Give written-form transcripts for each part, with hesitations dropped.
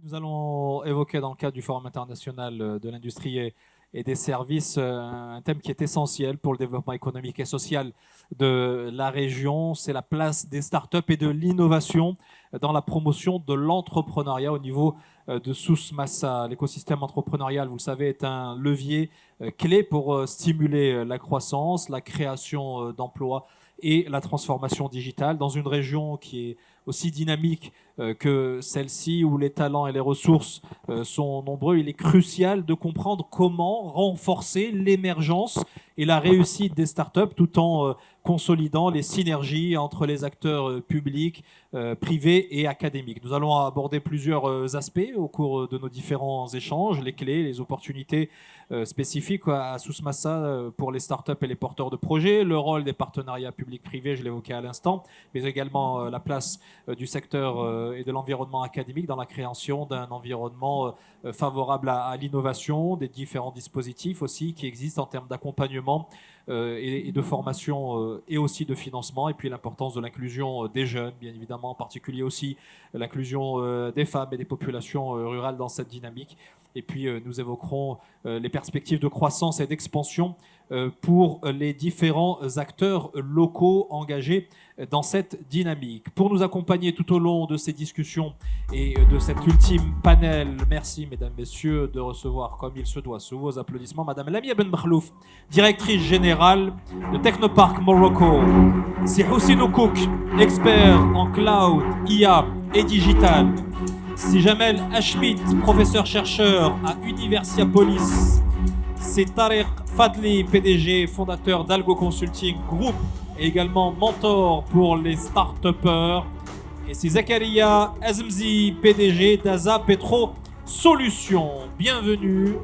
Nous allons évoquer dans le cadre du Forum international de l'industrie et des services un thème qui est essentiel pour le développement économique et social de la région, c'est la place des startups et de l'innovation dans la promotion de l'entrepreneuriat au niveau de Souss-Massa. L'écosystème entrepreneurial, vous le savez, est un levier clé pour stimuler la croissance, la création d'emplois et la transformation digitale dans une région qui est aussi dynamique que celle-ci, où les talents et les ressources sont nombreux. Il est crucial de comprendre comment renforcer l'émergence et la réussite des startups tout en consolidant les synergies entre les acteurs publics, privés et académiques. Nous allons aborder plusieurs aspects au cours de nos différents échanges, les clés, les opportunités spécifiques à Souss-Massa pour les startups et les porteurs de projets, le rôle des partenariats publics-privés, je l'évoquais à l'instant, mais également la place du secteur et de l'environnement académique dans la création d'un environnement favorable à l'innovation, des différents dispositifs aussi qui existent en termes d'accompagnement et de formation et aussi de financement, et puis l'importance de l'inclusion des jeunes, bien évidemment, en particulier aussi l'inclusion des femmes et des populations rurales dans cette dynamique. Et puis nous évoquerons les perspectives de croissance et d'expansion pour les différents acteurs locaux engagés dans cette dynamique. Pour nous accompagner tout au long de ces discussions et de cet ultime panel, merci mesdames, messieurs, de recevoir comme il se doit sous vos applaudissements Madame Lamia Ben Makhlouf, directrice générale de Technopark Morocco. C'est Houssine Kouk, expert en cloud, IA et digital. C'est Jamel Hachmit, professeur-chercheur à Universiapolis. C'est Tarek Fadli, PDG, fondateur d'Algo Consulting Group et également mentor pour les start-upers. Et c'est Zakaria Azmzi, PDG d'Aza Petro Solutions. Bienvenue,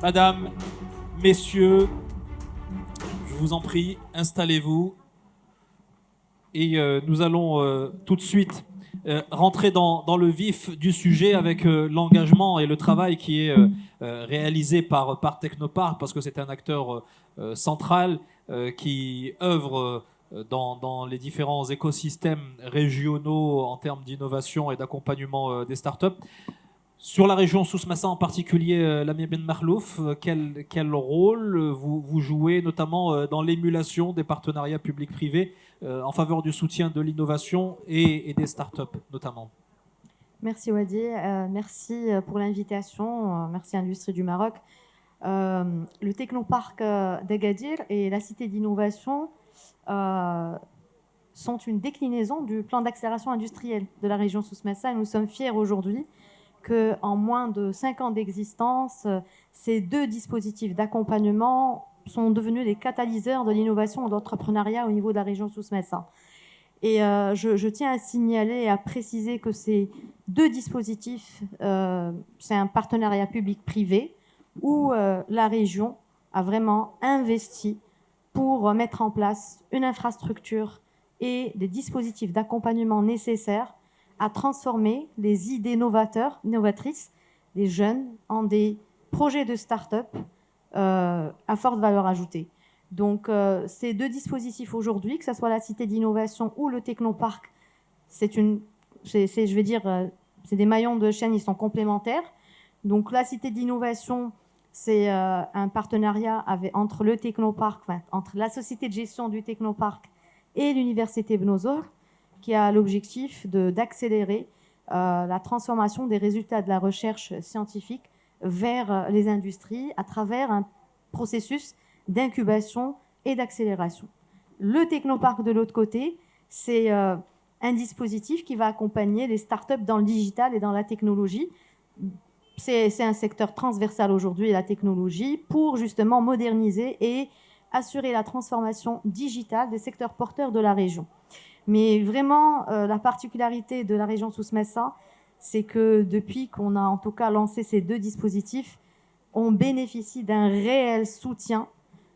madame, messieurs. Je vous en prie, installez-vous. Et nous allons tout de suite rentrer dans le vif du sujet avec l'engagement et le travail qui est réalisé par Technopark, parce que c'est un acteur central qui œuvre dans les différents écosystèmes régionaux en termes d'innovation et d'accompagnement des startups. Sur la région Souss-Massa en particulier, Lamia Ben Makhlouf, quel rôle vous jouez notamment dans l'émulation des partenariats publics-privés en faveur du soutien de l'innovation et des startups notamment? Merci Wadi, merci pour l'invitation, merci Industrie du Maroc. Le Technopark d'Agadir et la Cité d'innovation sont une déclinaison du plan d'accélération industrielle de la région Souss-Massa et nous sommes fiers aujourd'hui qu'en moins de 5 ans d'existence, ces deux dispositifs d'accompagnement sont devenus les catalyseurs de l'innovation et de l'entrepreneuriat au niveau de la région Souss-Massa. Et je tiens à signaler et à préciser que ces deux dispositifs, c'est un partenariat public-privé où la région a vraiment investi pour mettre en place une infrastructure et des dispositifs d'accompagnement nécessaires à transformer les idées novatrices des jeunes en des projets de start-up à forte valeur ajoutée. Donc, ces deux dispositifs aujourd'hui, que ce soit la Cité d'innovation ou le Technopark, c'est des maillons de chaîne, ils sont complémentaires. Donc, la Cité d'innovation, c'est un partenariat entre le Technopark, entre la société de gestion du Technopark et l'Université Ibn Zor, qui a l'objectif d'accélérer la transformation des résultats de la recherche scientifique vers les industries à travers un processus d'incubation et d'accélération. Le Technopark, de l'autre côté, c'est un dispositif qui va accompagner les startups dans le digital et dans la technologie. C'est un secteur transversal aujourd'hui, la technologie, pour justement moderniser et assurer la transformation digitale des secteurs porteurs de la région. Mais vraiment, la particularité de la région Souss-Massa, c'est que depuis qu'on a en tout cas lancé ces deux dispositifs, on bénéficie d'un réel soutien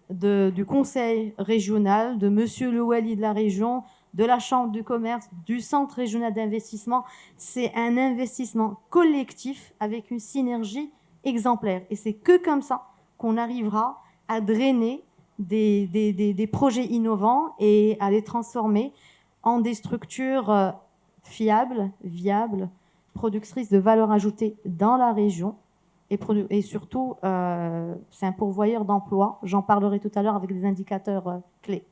du conseil régional, de monsieur le Wali de la région, de la chambre du commerce, du centre régional d'investissement. C'est un investissement collectif avec une synergie exemplaire. Et c'est que comme ça qu'on arrivera à drainer des projets innovants et à les transformer en des structures fiables, viables, productrice de valeur ajoutée dans la région et surtout, c'est un pourvoyeur d'emplois. J'en parlerai tout à l'heure avec des indicateurs clés.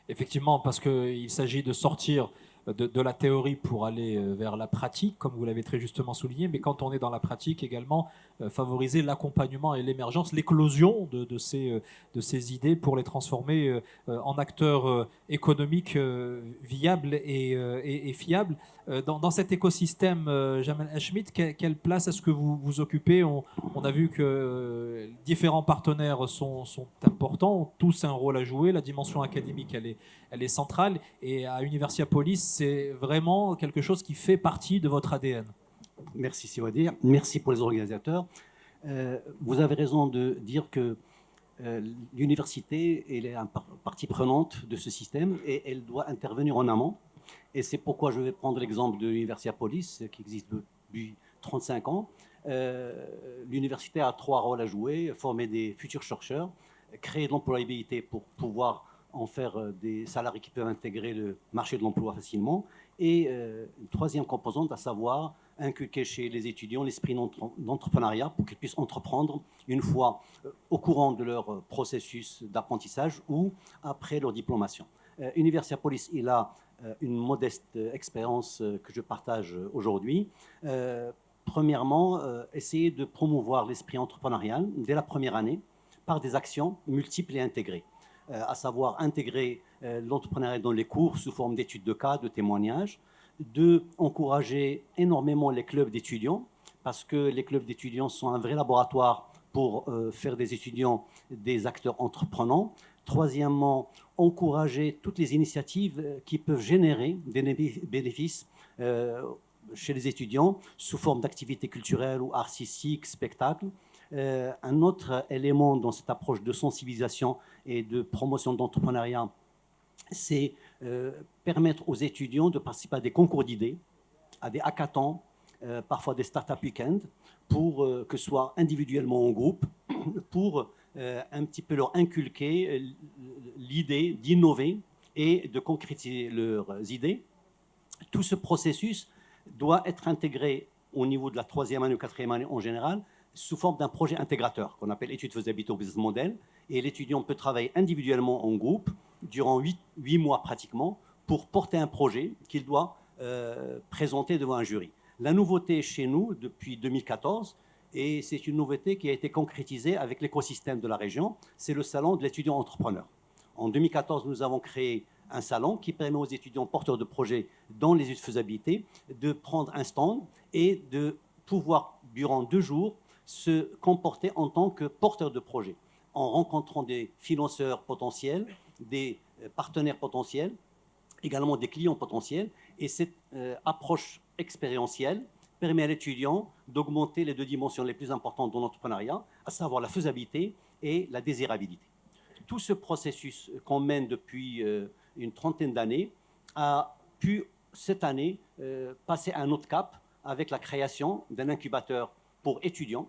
Effectivement, parce qu'il s'agit de sortir de la théorie pour aller vers la pratique, comme vous l'avez très justement souligné, mais quand on est dans la pratique également, favoriser l'accompagnement et l'émergence, l'éclosion de ces idées pour les transformer en acteurs économiques viables et fiables. Dans cet écosystème, Jamal Hachmid, quelle place est-ce que vous occupez? On a vu que différents partenaires sont importants, ont tous un rôle à jouer. La dimension académique, elle est centrale. Et à Universiapolis, c'est vraiment quelque chose qui fait partie de votre ADN. Merci Siwadir, merci pour les organisateurs. Vous avez raison de dire que l'université elle est une partie prenante de ce système et elle doit intervenir en amont. Et c'est pourquoi je vais prendre l'exemple de Universiapolis qui existe depuis 35 ans. L'université a 3 rôles à jouer: former des futurs chercheurs, créer de l'employabilité pour pouvoir en faire des salariés qui peuvent intégrer le marché de l'emploi facilement, et une troisième composante, à savoir inculquer chez les étudiants l'esprit d'entrepreneuriat pour qu'ils puissent entreprendre une fois au courant de leur processus d'apprentissage ou après leur diplomation. Universiapolis, il a une modeste expérience que je partage aujourd'hui. Premièrement, essayer de promouvoir l'esprit entrepreneurial dès la première année par des actions multiples et intégrées, à savoir intégrer l'entrepreneuriat dans les cours sous forme d'études de cas, de témoignages, de encourager énormément les clubs d'étudiants, parce que les clubs d'étudiants sont un vrai laboratoire pour faire des étudiants des acteurs entreprenants. Troisièmement, encourager toutes les initiatives qui peuvent générer des bénéfices chez les étudiants sous forme d'activités culturelles ou artistiques, spectacles. Un autre élément dans cette approche de sensibilisation et de promotion d'entrepreneuriat, c'est permettre aux étudiants de participer à des concours d'idées, à des hackathons, parfois des start-up week-ends, pour que ce soit individuellement ou en groupe, pour un petit peu leur inculquer l'idée d'innover et de concrétiser leurs idées. Tout ce processus doit être intégré au niveau de la 3e année ou 4e année en général, sous forme d'un projet intégrateur qu'on appelle étude faisabilité au business model. Et l'étudiant peut travailler individuellement en groupe durant 8 mois pratiquement pour porter un projet qu'il doit présenter devant un jury. La nouveauté chez nous depuis 2014, et c'est une nouveauté qui a été concrétisée avec l'écosystème de la région, c'est le salon de l'étudiant entrepreneur. En 2014, nous avons créé un salon qui permet aux étudiants porteurs de projets dans les études de faisabilité de prendre un stand et de pouvoir, durant 2 jours, se comporter en tant que porteur de projet, en rencontrant des financeurs potentiels, des partenaires potentiels, également des clients potentiels. Et cette approche expérientielle permet à l'étudiant d'augmenter les 2 dimensions les plus importantes de l'entrepreneuriat, à savoir la faisabilité et la désirabilité. Tout ce processus qu'on mène depuis une trentaine d'années a pu, cette année, passer à un autre cap avec la création d'un incubateur pour étudiants.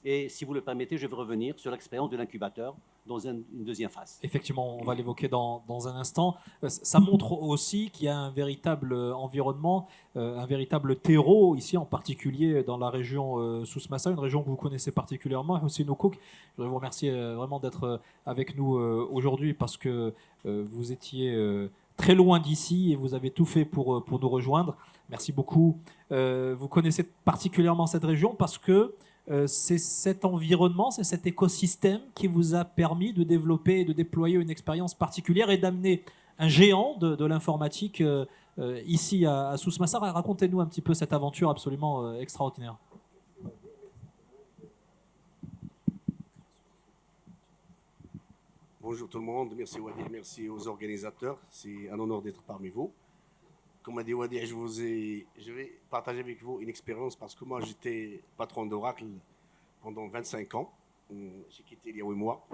Et si vous le permettez, je vais revenir sur l'expérience de l'incubateur dans une deuxième phase. Effectivement, on va l'évoquer dans un instant. Ça montre aussi qu'il y a un véritable environnement, un véritable terreau, ici en particulier dans la région Souss-Massa, une région que vous connaissez particulièrement. Houssine Oukouk, je voudrais vous remercier vraiment d'être avec nous aujourd'hui parce que vous étiez très loin d'ici et vous avez tout fait pour nous rejoindre. Merci beaucoup. Vous connaissez particulièrement cette région parce que c'est cet environnement, c'est cet écosystème qui vous a permis de développer et de déployer une expérience particulière et d'amener un géant de l'informatique ici à Souss-Massa. Racontez-nous un petit peu cette aventure absolument extraordinaire. Bonjour tout le monde, merci Wadi, merci aux organisateurs, c'est un honneur d'être parmi vous. Comme a dit Wadi, je vais partager avec vous une expérience parce que moi j'étais patron d'Oracle pendant 25 ans. J'ai quitté il y a 8 mois.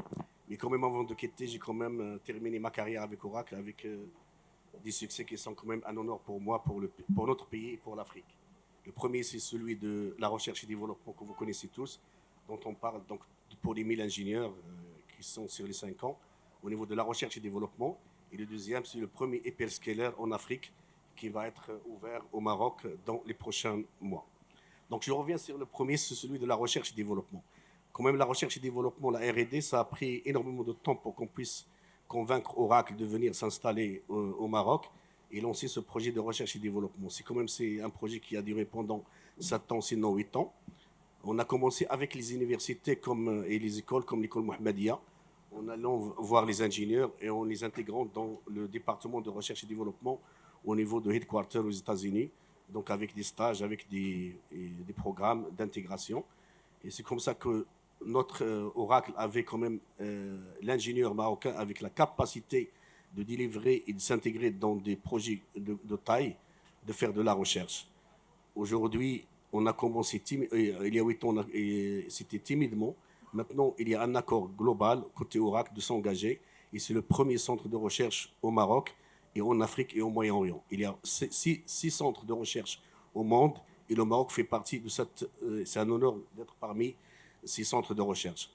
Mais quand même avant de quitter, j'ai quand même terminé ma carrière avec Oracle avec des succès qui sont quand même un honneur pour moi, pour notre pays et pour l'Afrique. Le premier, c'est celui de la recherche et développement que vous connaissez tous, dont on parle donc pour les 1000 ingénieurs qui sont sur les 5 ans au niveau de la recherche et développement. Et le deuxième, c'est le premier hyperscaler en Afrique qui va être ouvert au Maroc dans les prochains mois. Donc je reviens sur le premier, c'est celui de la recherche et développement. Quand même, la recherche et développement, la R&D, ça a pris énormément de temps pour qu'on puisse convaincre Oracle de venir s'installer au Maroc et lancer ce projet de recherche et développement. C'est un projet qui a duré pendant 7 ans, sinon 8 ans. On a commencé avec les universités et les écoles comme l'école Mohammedia, en allant voir les ingénieurs et en les intégrant dans le département de recherche et développement au niveau de headquarter aux États-Unis, donc avec des stages, avec des programmes d'intégration. Et c'est comme ça que notre Oracle avait quand même l'ingénieur marocain avec la capacité de délivrer et de s'intégrer dans des projets de taille, de faire de la recherche. Aujourd'hui, on a commencé, il y a 8 ans, c'était timidement. Maintenant, il y a un accord global côté Oracle de s'engager. Et c'est le premier centre de recherche au Maroc et en Afrique et au Moyen-Orient. Il y a 6 centres de recherche au monde et le Maroc fait partie de cette... c'est un honneur d'être parmi ces centres de recherche.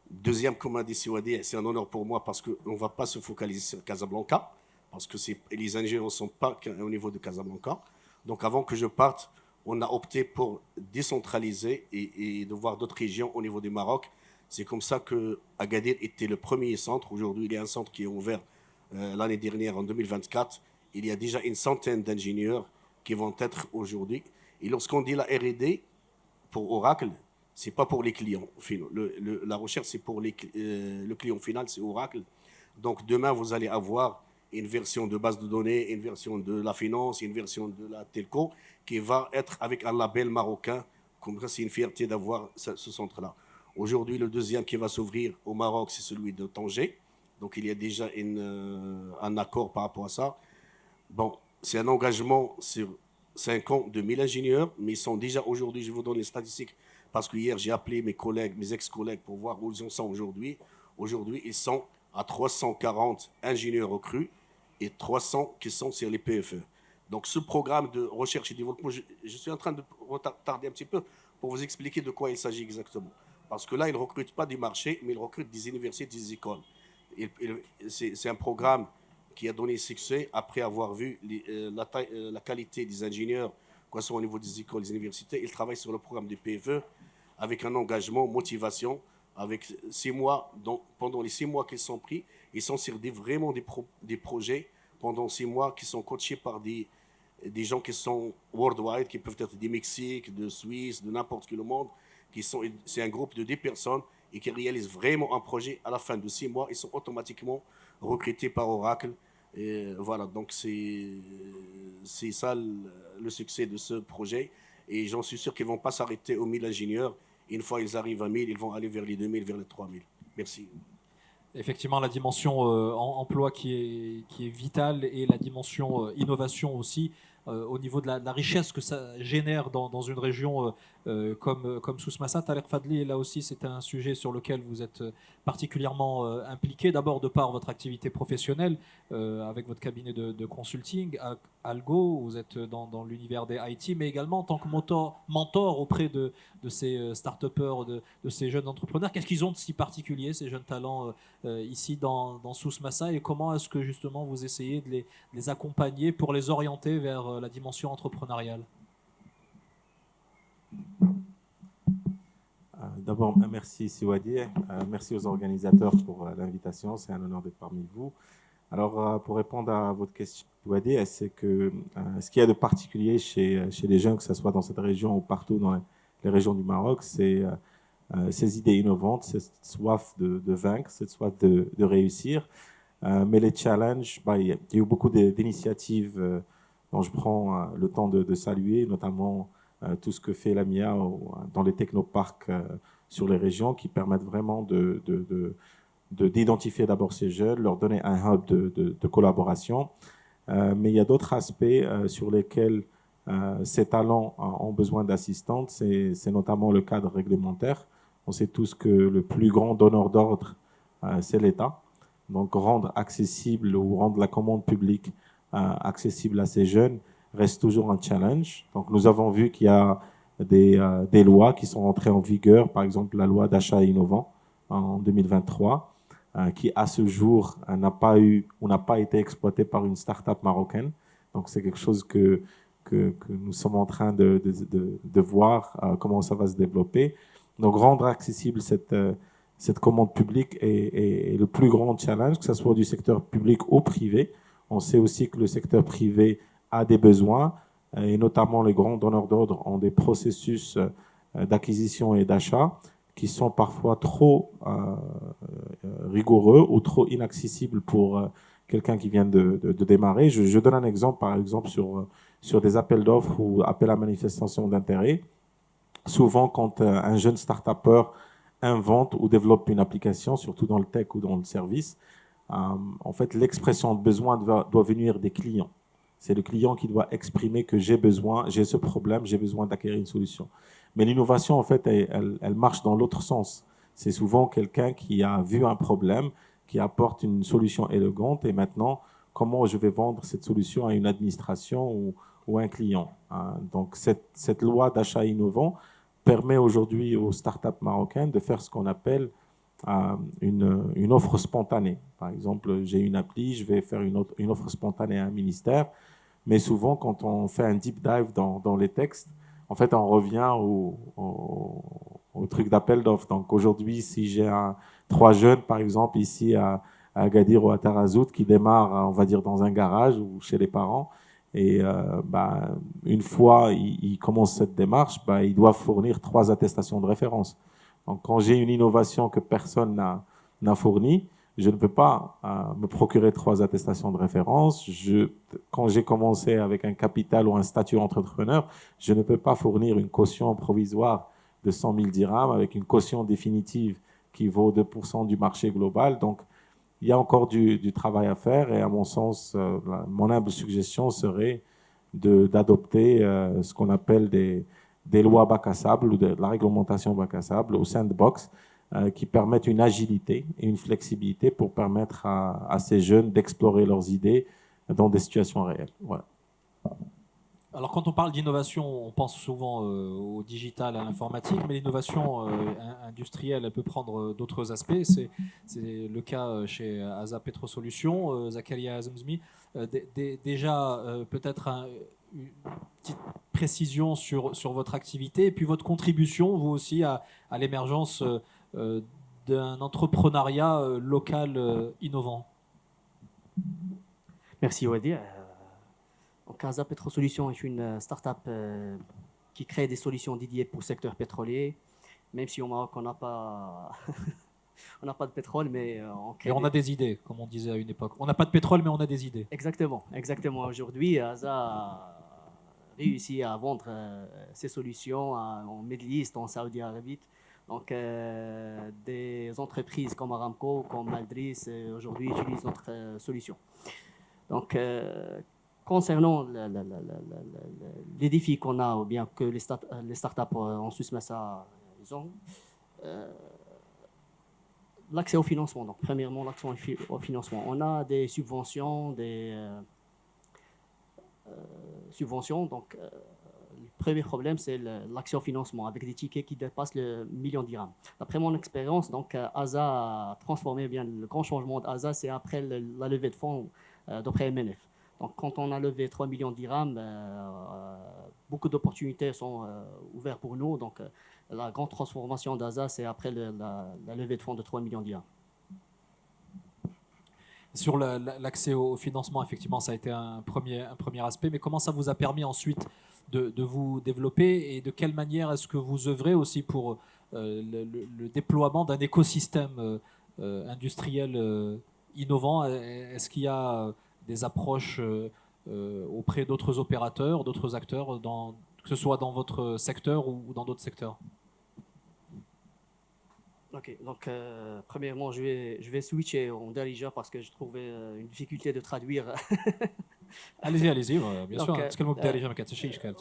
Deuxième, comme a dit Siwadi, c'est un honneur pour moi parce qu'on ne va pas se focaliser sur Casablanca, parce que les ingénieurs ne sont pas au niveau de Casablanca. Donc avant que je parte, on a opté pour décentraliser et de voir d'autres régions au niveau du Maroc. C'est comme ça que Agadir était le premier centre. Aujourd'hui, il y a un centre qui est ouvert l'année dernière, en 2024. Il y a déjà une centaine d'ingénieurs qui vont être aujourd'hui. Et lorsqu'on dit la R&D pour Oracle, c'est pas pour les clients finaux. La recherche, c'est pour le client final, c'est Oracle. Donc demain, vous allez avoir une version de base de données, une version de la finance, une version de la telco, qui va être avec un label marocain. Comme ça, c'est une fierté d'avoir ce centre-là. Aujourd'hui, le deuxième qui va s'ouvrir au Maroc, c'est celui de Tanger. Donc il y a déjà un accord par rapport à ça. Bon, c'est un engagement sur 5 ans de 1000 ingénieurs, mais ils sont déjà aujourd'hui, je vous donne les statistiques, parce que hier j'ai appelé mes collègues, mes ex-collègues pour voir où ils en sont aujourd'hui. Aujourd'hui, ils sont à 340 ingénieurs recrues et 300 qui sont sur les PFE. Donc ce programme de recherche et développement, je suis en train de retarder un petit peu pour vous expliquer de quoi il s'agit exactement. Parce que là, ils ne recrutent pas du marché, mais ils recrutent des universités, des écoles. C'est un programme qui a donné succès après avoir vu la qualité des ingénieurs, que ce soit au niveau des écoles, des universités. Ils travaillent sur le programme des PFE avec un engagement, motivation, avec 6 mois. Donc, pendant les 6 mois qu'ils sont pris, ils sont sur vraiment des projets pendant 6 mois qui sont coachés par des gens qui sont worldwide, qui peuvent être du Mexique, de Suisse, de n'importe quel monde. C'est un groupe de 10 personnes et qui réalisent vraiment un projet. À la fin de 6 mois, ils sont automatiquement recrutés par Oracle. Et voilà, donc c'est ça le succès de ce projet. Et j'en suis sûr qu'ils ne vont pas s'arrêter aux 1000 ingénieurs. Une fois qu'ils arrivent à 1000, ils vont aller vers les 2000, vers les 3000. Merci. Effectivement, la dimension emploi qui est vitale et la dimension innovation aussi, au niveau de la richesse que ça génère dans une région comme Souss-Massa. Tariq Fadli, là aussi, c'est un sujet sur lequel vous êtes particulièrement impliqué, d'abord de par votre activité professionnelle avec votre cabinet de consulting, Algo, vous êtes dans l'univers des IT, mais également en tant que mentor auprès de ces start-upers, de ces jeunes entrepreneurs. Qu'est-ce qu'ils ont de si particulier, ces jeunes talents ici dans Souss-Massa, et comment est-ce que justement vous essayez de les accompagner pour les orienter vers la dimension entrepreneuriale? D'abord, merci Siwadi, merci aux organisateurs pour l'invitation, c'est un honneur d'être parmi vous. Alors, pour répondre à votre question, Siwadi, c'est que ce qu'il y a de particulier chez les jeunes, que ce soit dans cette région ou partout dans les régions du Maroc, c'est ces idées innovantes, cette soif de vaincre, cette soif de réussir. Mais les challenges, il y a eu beaucoup d'initiatives dont je prends le temps de saluer, notamment tout ce que fait la MIA dans les technoparcs sur les régions qui permettent vraiment d'identifier d'abord ces jeunes, leur donner un hub de collaboration. Mais il y a d'autres aspects sur lesquels ces talents ont besoin d'assistance, c'est notamment le cadre réglementaire. On sait tous que le plus grand donneur d'ordre, c'est l'État. Donc rendre accessible ou rendre la commande publique accessible à ces jeunes reste toujours un challenge. Donc nous avons vu qu'il y a des lois qui sont entrées en vigueur, par exemple la loi d'achat innovant en 2023, qui à ce jour n'a pas été exploitée par une start-up marocaine. Donc c'est quelque chose que que nous sommes en train de voir comment ça va se développer. Donc, rendre accessible cette commande publique est le plus grand challenge, que ce soit du secteur public ou privé. On sait aussi que le secteur privé a des besoins, et notamment les grands donneurs d'ordre ont des processus d'acquisition et d'achat qui sont parfois trop rigoureux ou trop inaccessibles pour quelqu'un qui vient de démarrer. Je donne un exemple, par exemple, sur des appels d'offres ou appels à manifestation d'intérêt. Souvent, quand un jeune start-upper invente ou développe une application, surtout dans le tech ou dans le service, en fait, l'expression de besoin doit venir des clients. C'est le client qui doit exprimer que j'ai besoin, j'ai ce problème, j'ai besoin d'acquérir une solution. Mais l'innovation, en fait, elle marche dans l'autre sens. C'est souvent quelqu'un qui a vu un problème, qui apporte une solution élégante, et maintenant, comment je vais vendre cette solution à une administration ou un client. Donc, cette loi d'achat innovant permet aujourd'hui aux startups marocaines de faire ce qu'on appelle une offre spontanée. Par exemple, j'ai une appli, je vais faire une offre spontanée à un ministère, mais souvent, quand on fait un deep dive dans les textes, en fait, on revient au truc d'appel d'offres. Donc, aujourd'hui, si j'ai 3 jeunes, par exemple, ici à Agadir ou à Tarazout, qui démarrent, on va dire, dans un garage ou chez les parents, et une fois ils commencent cette démarche, ils doivent fournir 3 attestations de référence. Donc, quand j'ai une innovation que personne n'a fournie, je ne peux pas me procurer 3 attestations de référence. Quand j'ai commencé avec un capital ou un statut entrepreneur, je ne peux pas fournir une caution provisoire de 100 000 dirhams avec une caution définitive qui vaut 2% du marché global. Donc, il y a encore du travail à faire, et à mon sens, mon humble suggestion serait d'adopter ce qu'on appelle des lois bac à sable ou de la réglementation bac à sable au sandbox, qui permettent une agilité et une flexibilité pour permettre à ces jeunes d'explorer leurs idées dans des situations réelles. Voilà. Alors, quand on parle d'innovation, on pense souvent au digital, à l'informatique, mais l'innovation industrielle, elle peut prendre d'autres aspects. C'est le cas chez Asa Petro Solutions, Zakaria Azemzmi. Déjà, peut-être une petite précision sur votre activité et puis votre contribution, vous aussi, à l'émergence d'un entrepreneuriat local innovant. Merci Wadi. Donc, Asa Petro Solutions est une start-up qui crée des solutions dédiées pour le secteur pétrolier. Même si au Maroc, on n'a pas, on n'a pas de pétrole, mais on crée. Et on a des idées, comme on disait à une époque. On n'a pas de pétrole, mais on a des idées. Exactement, exactement. Aujourd'hui, Asa a réussi à vendre ses solutions en Middle East, en Saudi Arabie. Donc, des entreprises comme Aramco, comme Maldris, aujourd'hui utilisent notre solution. Donc, concernant les défis qu'on a, ou bien que les startups en Suisse-Massa, ils ont, l'accès au financement. Donc, premièrement, l'accès au financement. On a des subventions, Donc, le premier problème, c'est l'accès au financement avec des tickets qui dépassent le 1 million de dirhams. D'après mon expérience, donc, Asa a transformé bien le grand changement d'Asa, c'est après la levée de fonds d'après MNF. Donc, quand on a levé 3 millions de dirhams, beaucoup d'opportunités sont ouvertes pour nous. Donc, la grande transformation d'Asa, c'est après la levée de fonds de 3 millions de dirhams. Sur l'accès au financement, effectivement, ça a été un premier aspect. Mais comment ça vous a permis ensuite de vous développer, et de quelle manière est-ce que vous œuvrez aussi pour le déploiement d'un écosystème industriel innovant? Est-ce qu'il y a des approches auprès d'autres opérateurs, d'autres acteurs, que ce soit dans votre secteur ou dans d'autres secteurs? Ok, donc premièrement, je vais switcher en Darija parce que je trouvais une difficulté de traduire. Allez-y, bien sûr.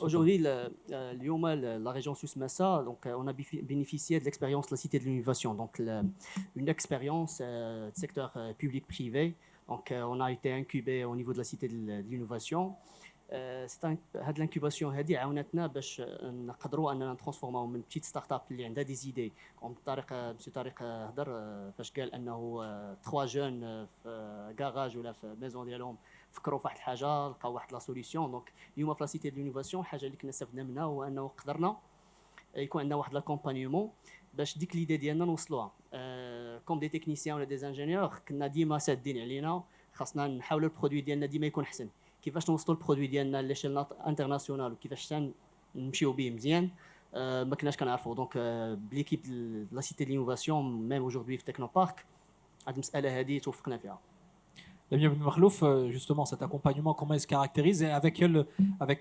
Aujourd'hui, la région Suisse-Massa, donc on a bénéficié de l'expérience de la Cité de l'innovation, donc une expérience secteur public-privé. Donc on a été incubé au niveau de la Cité de l'innovation. هاد الانكوباسيون هذه عاونتنا باش نقدروا اننا نترانسفورماو من بتيت ستارت اب اللي عندها دي زيدي كوم طارق هضر فاش قال انه 3 جون في كاراج ولا في ميزون ديالهم فكروا في واحد الحاجه لقاو واحد لا سوليسيون. دونك اليوم في لا سيتي ديال لينوفاسيون الحاجه اللي كنا استفدنا منها هو انه قدرنا يكون عندنا واحد لاكومبانيومون باش ديك ليدي ديالنا نوصلوها. كوم دي تكنيسيان ولا دي انجينيور كنا ديما سادين علينا، خاصنا نحاولوا البرودوي ديالنا ديما يكون احسن. كيفاش نوصلوا البرودوي ديالنا ليشيل انترناسيونال وكيفاش نمشيو به مزيان ما كناش كنعرفوا. دونك بليكيب لا سيتي لينوفاسيون ميم اجوردي في تكنو بارك هاد المساله هذه توفقنا فيها. Lamine Ben Makhlouf, justement, cet accompagnement, comment il se caractérise et avec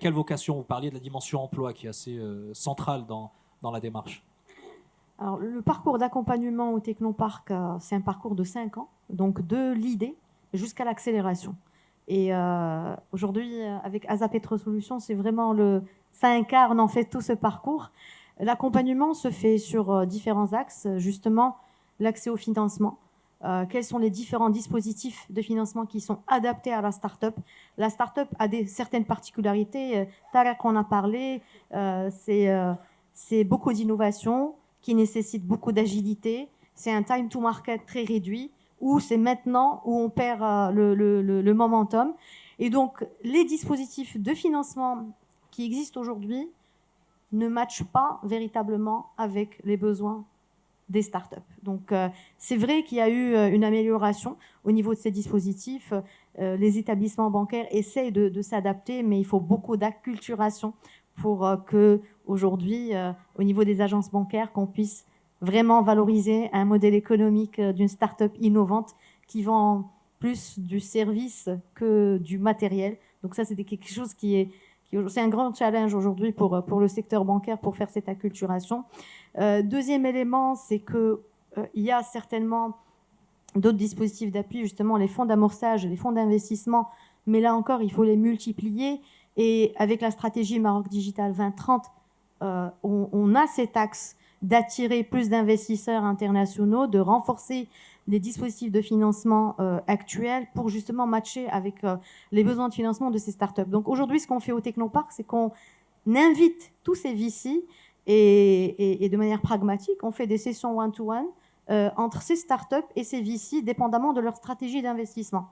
quelle vocation? Vous parliez de la dimension emploi qui est assez centrale dans la démarche. Alors, le parcours d'accompagnement au Technopark, c'est un parcours de 5 ans, donc de l'idée jusqu'à l'accélération. Et aujourd'hui, avec ASA Petro Solutions, c'est vraiment ça incarne en fait tout ce parcours. L'accompagnement se fait sur différents axes, justement l'accès au financement. Quels sont les différents dispositifs de financement qui sont adaptés à la start-up. La start-up a certaines particularités. Tarek en a parlé, c'est beaucoup d'innovation qui nécessite beaucoup d'agilité. C'est un time to market très réduit où c'est maintenant où on perd le momentum. Et donc, les dispositifs de financement qui existent aujourd'hui ne matchent pas véritablement avec les besoins des startups. Donc, c'est vrai qu'il y a eu une amélioration au niveau de ces dispositifs. Les établissements bancaires essayent de s'adapter, mais il faut beaucoup d'acculturation pour que aujourd'hui, au niveau des agences bancaires, qu'on puisse vraiment valoriser un modèle économique d'une start-up innovante qui vend plus du service que du matériel. Donc ça, c'est quelque chose c'est un grand challenge aujourd'hui pour le secteur bancaire pour faire cette acculturation. Deuxième élément, c'est qu'il y a certainement d'autres dispositifs d'appui, justement les fonds d'amorçage, les fonds d'investissement, mais là encore, il faut les multiplier. Et avec la stratégie Maroc Digital 2030, on a cet axe d'attirer plus d'investisseurs internationaux, de renforcer les dispositifs de financement actuels pour justement matcher avec les besoins de financement de ces startups. Donc aujourd'hui, ce qu'on fait au Technopark, c'est qu'on invite tous ces VC et de manière pragmatique, on fait des sessions one-to-one entre ces startups et ces VC, dépendamment de leur stratégie d'investissement.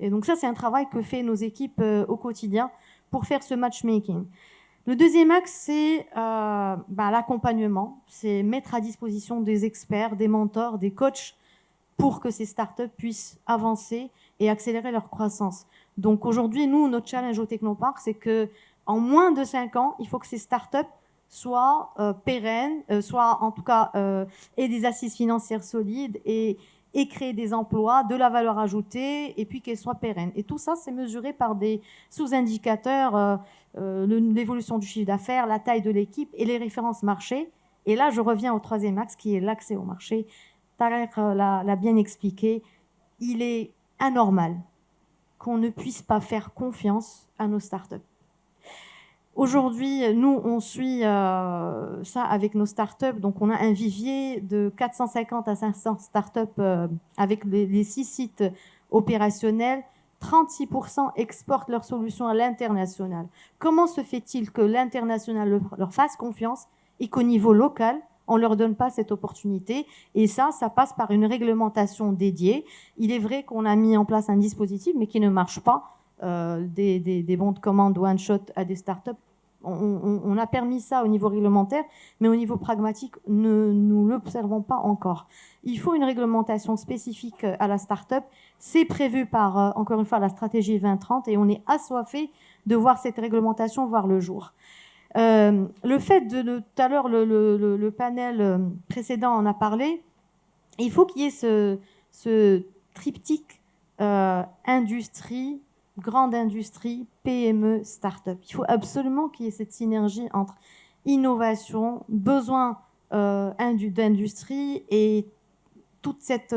Et donc ça, c'est un travail que fait nos équipes au quotidien pour faire ce matchmaking. Le deuxième axe, c'est l'accompagnement. C'est mettre à disposition des experts, des mentors, des coachs pour que ces startups puissent avancer et accélérer leur croissance. Donc aujourd'hui, nous, notre challenge au Technopark, c'est qu'en moins de 5 ans, il faut que ces startups soient pérennes, soient en tout cas aient des assises financières solides et créer des emplois, de la valeur ajoutée, et puis qu'elles soient pérennes. Et tout ça, c'est mesuré par des sous-indicateurs, l'évolution du chiffre d'affaires, la taille de l'équipe et les références marché. Et là, je reviens au troisième axe qui est l'accès au marché. Tarek l'a bien expliqué. Il est anormal qu'on ne puisse pas faire confiance à nos startups. Aujourd'hui, nous, on suit ça avec nos startups. Donc, on a un vivier de 450 à 500 startups avec les 6 sites opérationnels. 36% exportent leurs solutions à l'international. Comment se fait-il que l'international leur fasse confiance et qu'au niveau local, on ne leur donne pas cette opportunité? Et ça passe par une réglementation dédiée. Il est vrai qu'on a mis en place un dispositif, mais qui ne marche pas. Des bons de commande one-shot à des startups. On a permis ça au niveau réglementaire, mais au niveau pragmatique, nous ne l'observons pas encore. Il faut une réglementation spécifique à la startup. C'est prévu par, encore une fois, la stratégie 2030 et on est assoiffé de voir cette réglementation voir le jour. Le fait tout à l'heure, le panel précédent en a parlé, il faut qu'il y ait ce triptyque industrie, grande industrie, PME, start-up. Il faut absolument qu'il y ait cette synergie entre innovation, besoin d'industrie et toute cette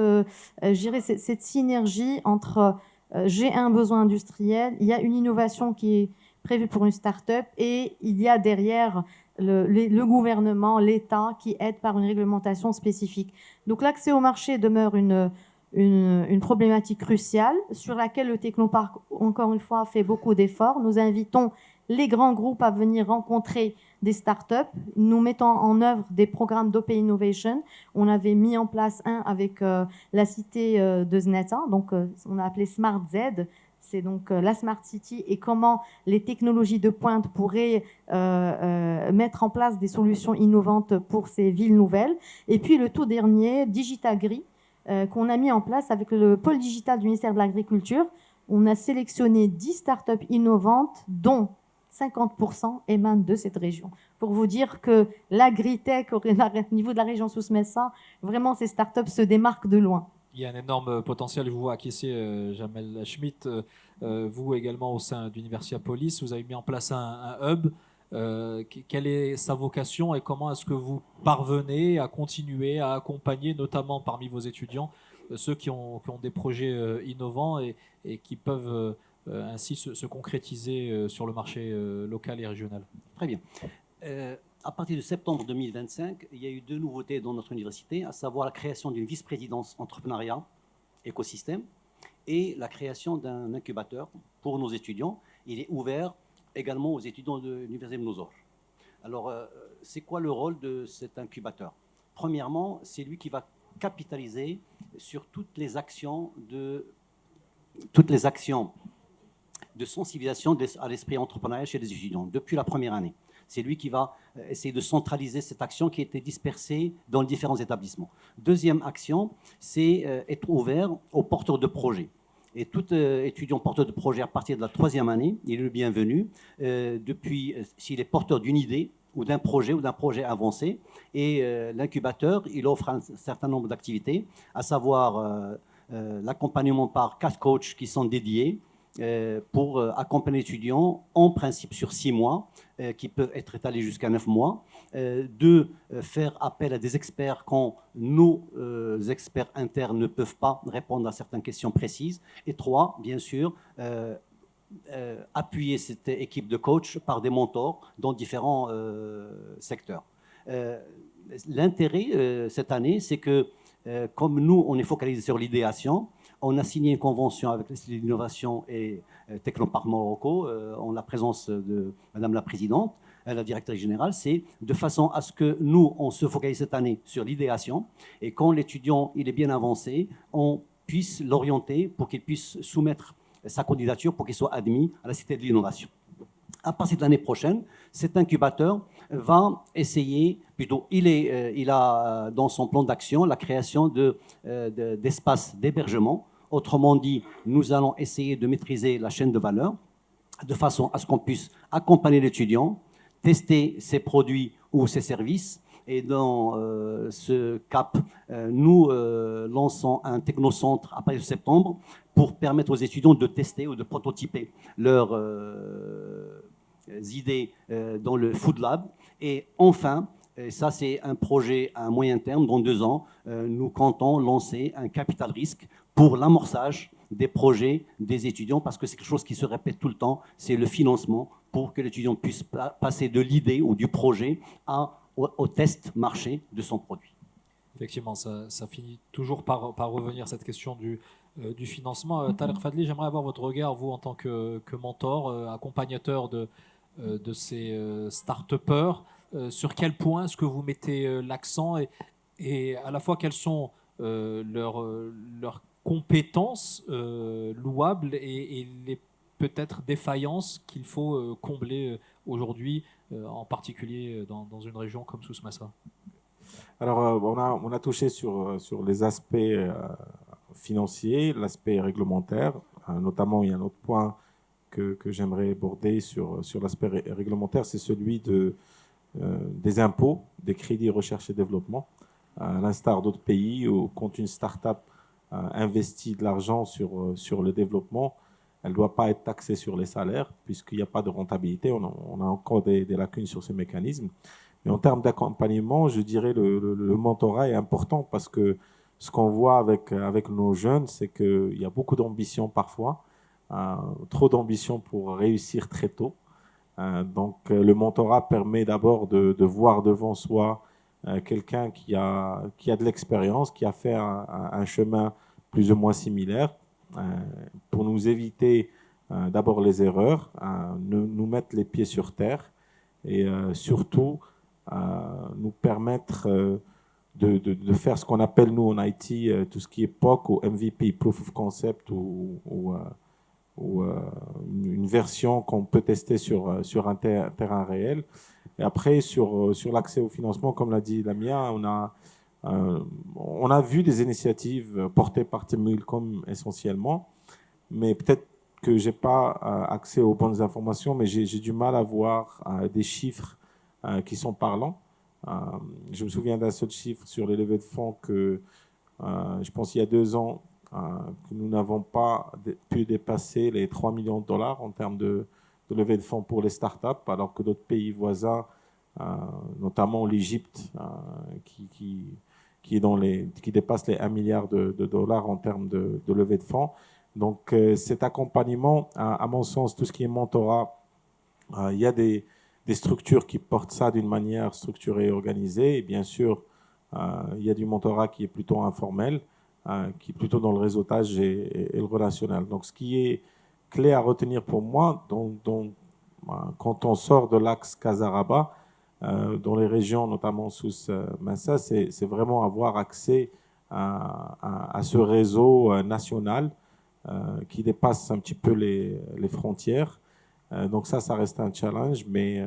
synergie entre j'ai un besoin industriel, il y a une innovation qui est prévue pour une start-up et il y a derrière le gouvernement, l'État qui aide par une réglementation spécifique. Donc l'accès au marché demeure une problématique cruciale sur laquelle le Technopark, encore une fois, fait beaucoup d'efforts. Nous invitons les grands groupes à venir rencontrer des startups. Nous mettons en œuvre des programmes d'Open Innovation. On avait mis en place un avec la cité de Zneta, donc on a appelé Smart Z. c'est donc la Smart City et comment les technologies de pointe pourraient mettre en place des solutions innovantes pour ces villes nouvelles. Et puis le tout dernier, Digitagri, qu'on a mis en place avec le pôle digital du ministère de l'Agriculture. On a sélectionné 10 startups innovantes, dont 50% émanent de cette région. Pour vous dire que l'agritech au niveau de la région Souss-Messa, vraiment ces startups se démarquent de loin. Il y a un énorme potentiel. Je vous vois acquiescer, Jamel Schmitt. Vous également au sein d'Universia Police, vous avez mis en place un hub. Quelle est sa vocation et comment est-ce que vous parvenez à continuer à accompagner, notamment parmi vos étudiants, ceux qui ont des projets innovants et qui peuvent ainsi se concrétiser sur le marché local et régional? Très bien. À partir de septembre 2025, il y a eu 2 nouveautés dans notre université, à savoir la création d'une vice-présidence entrepreneuriat écosystème et la création d'un incubateur pour nos étudiants. Il est ouvert également aux étudiants de l'Université de Nosor. Alors, c'est quoi le rôle de cet incubateur? Premièrement, c'est lui qui va capitaliser sur toutes les actions de sensibilisation à l'esprit entrepreneurial chez les étudiants depuis la première année. C'est lui qui va essayer de centraliser cette action qui était dispersée dans les différents établissements. Deuxième action, c'est être ouvert aux porteurs de projets. Et tout étudiant porteur de projet à partir de la 3e année, il est le bienvenu. S'il est porteur d'une idée ou d'un projet avancé. Et l'incubateur, il offre un certain nombre d'activités, à savoir l'accompagnement par 4 coachs qui sont dédiés pour accompagner l'étudiant en principe sur 6 mois, qui peuvent être étalés jusqu'à 9 mois. 2, faire appel à des experts quand nos experts internes ne peuvent pas répondre à certaines questions précises. Et 3, bien sûr, appuyer cette équipe de coachs par des mentors dans différents secteurs. L'intérêt cette année, c'est que comme nous, on est focalisé sur l'idéation, on a signé une convention avec l'Institut d'innovation et Technoparc Morocco en la présence de Madame la Présidente, la directrice générale. C'est de façon à ce que nous, on se focalise cette année sur l'idéation et quand l'étudiant il est bien avancé, on puisse l'orienter pour qu'il puisse soumettre sa candidature pour qu'il soit admis à la Cité de l'Innovation. À partir de l'année prochaine, cet incubateur va essayer, plutôt il a dans son plan d'action la création d'espaces d'hébergement. Autrement dit, nous allons essayer de maîtriser la chaîne de valeur de façon à ce qu'on puisse accompagner l'étudiant, tester ses produits ou ses services. Et dans ce cap, nous lançons un technocentre à partir de septembre pour permettre aux étudiants de tester ou de prototyper leurs idées dans le Food Lab. Et enfin, et ça c'est un projet à moyen terme, dans 2 ans, nous comptons lancer un capital risque pour l'amorçage des projets des étudiants, parce que c'est quelque chose qui se répète tout le temps, c'est le financement pour que l'étudiant puisse passer de l'idée ou du projet au test marché de son produit. Effectivement, ça finit toujours par revenir cette question du financement. Tariq Fadli, j'aimerais avoir votre regard, vous, en tant que mentor, accompagnateur de ces start-upers. Sur quel point est-ce que vous mettez l'accent et à la fois quelles sont leurs compétences louables et les peut-être défaillances qu'il faut combler aujourd'hui, en particulier dans une région comme Souss-Massa? Alors, on a touché sur les aspects financiers, l'aspect réglementaire. Notamment, il y a un autre point que j'aimerais aborder sur l'aspect réglementaire, c'est celui des impôts, des crédits recherche et développement. À l'instar d'autres pays où, quand une start-up investit de l'argent sur le développement, elle ne doit pas être taxée sur les salaires, puisqu'il n'y a pas de rentabilité. On a encore des lacunes sur ces mécanismes. Mais en termes d'accompagnement, je dirais le mentorat est important, parce que ce qu'on voit avec nos jeunes, c'est qu'il y a beaucoup d'ambition parfois, trop d'ambition pour réussir très tôt. Donc le mentorat permet d'abord de voir devant soi quelqu'un qui a de l'expérience, qui a fait un chemin plus ou moins similaire, pour nous éviter d'abord les erreurs, nous mettre les pieds sur terre et surtout nous permettre de faire ce qu'on appelle nous en IT tout ce qui est POC ou MVP, Proof of Concept ou ou une version qu'on peut tester sur un terrain réel. Et après, sur l'accès au financement, comme l'a dit Lamia, on a vu des initiatives portées par Team.com essentiellement, mais peut-être que j'ai pas accès aux bonnes informations, mais j'ai du mal à voir des chiffres qui sont parlants. Je me souviens d'un seul chiffre sur les levées de fonds que je pense il y a 2 ans, que nous n'avons pas pu dépasser les 3 millions de dollars en termes de levée de fonds pour les startups, alors que d'autres pays voisins, notamment l'Égypte, qui dépasse les 1 milliard de dollars en termes de levée de fonds. Donc cet accompagnement, à mon sens, tout ce qui est mentorat, il y a des structures qui portent ça d'une manière structurée et organisée. Et bien sûr, il y a du mentorat qui est plutôt informel, qui est plutôt dans le réseautage et le relationnel. Donc, ce qui est clé à retenir pour moi, quand on sort de l'axe Casaraba, dans les régions, notamment sous Massa, c'est vraiment avoir accès à ce réseau national qui dépasse un petit peu les frontières. Donc ça reste un challenge, mais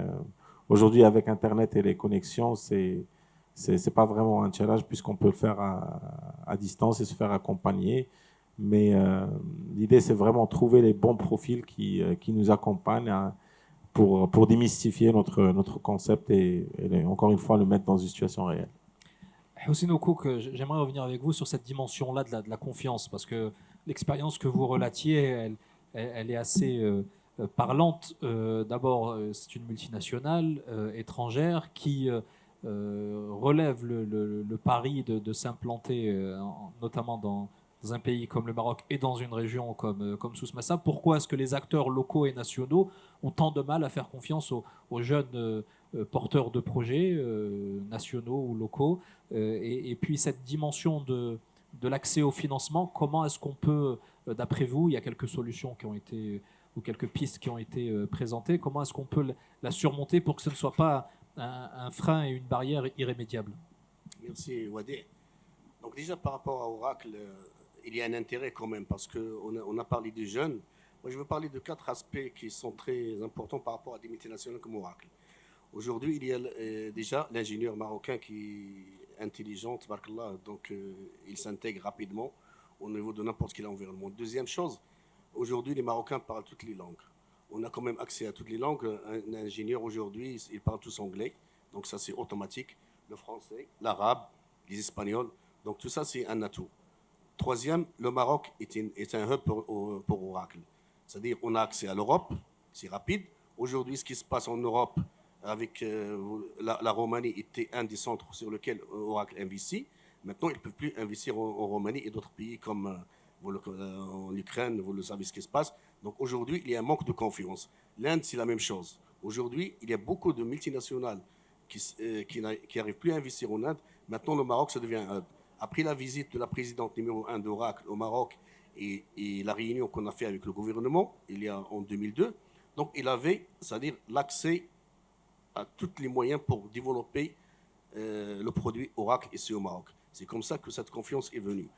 aujourd'hui, avec Internet et les connexions, c'est pas vraiment un challenge puisqu'on peut le faire à distance et se faire accompagner. Mais l'idée, c'est vraiment trouver les bons profils qui nous accompagnent pour démystifier notre concept et encore une fois, le mettre dans une situation réelle. Houssine Oukouk, j'aimerais revenir avec vous sur cette dimension-là de la confiance, parce que l'expérience que vous relatiez, elle est assez parlante. D'abord, c'est une multinationale étrangère qui relève le pari de s'implanter, notamment dans un pays comme le Maroc et dans une région comme Souss Massa. Pourquoi est-ce que les acteurs locaux et nationaux ont tant de mal à faire confiance aux jeunes porteurs de projets nationaux ou locaux et puis cette dimension de l'accès au financement, comment est-ce qu'on peut, d'après vous, il y a quelques solutions qui ont été ou quelques pistes qui ont été présentées, comment est-ce qu'on peut la surmonter pour que ce ne soit pas un frein et une barrière irrémédiable? Merci Wadi. Donc déjà par rapport à Oracle, il y a un intérêt quand même parce qu'on a parlé des jeunes. Moi je veux parler de 4 aspects qui sont très importants par rapport à des multinationales comme Oracle. Aujourd'hui, il y a déjà l'ingénieur marocain qui est intelligent, tabarakallah, donc il s'intègre rapidement au niveau de n'importe quel environnement. Deuxième chose, aujourd'hui, les Marocains parlent toutes les langues. On a quand même accès à toutes les langues. Un ingénieur aujourd'hui, il parle tous anglais, donc ça c'est automatique. Le français, l'arabe, les espagnols, donc tout ça c'est un atout. Troisième, le Maroc est un hub pour Oracle. C'est-à-dire on a accès à l'Europe, c'est rapide. Aujourd'hui, ce qui se passe en Europe, avec la Roumanie était un des centres sur lequel Oracle investit. Maintenant, ils ne peuvent plus investir en Roumanie et d'autres pays comme en Ukraine, vous le savez ce qui se passe. Donc aujourd'hui, il y a un manque de confiance. L'Inde, c'est la même chose. Aujourd'hui, il y a beaucoup de multinationales qui n'arrivent plus à investir en Inde. Maintenant, le Maroc, ça devient un hub. Après la visite de la présidente numéro 1 d'Oracle au Maroc et la réunion qu'on a fait avec le gouvernement, il y a en 2002, donc il avait, c'est-à-dire l'accès à tous les moyens pour développer le produit Oracle ici au Maroc. C'est comme ça que cette confiance est venue.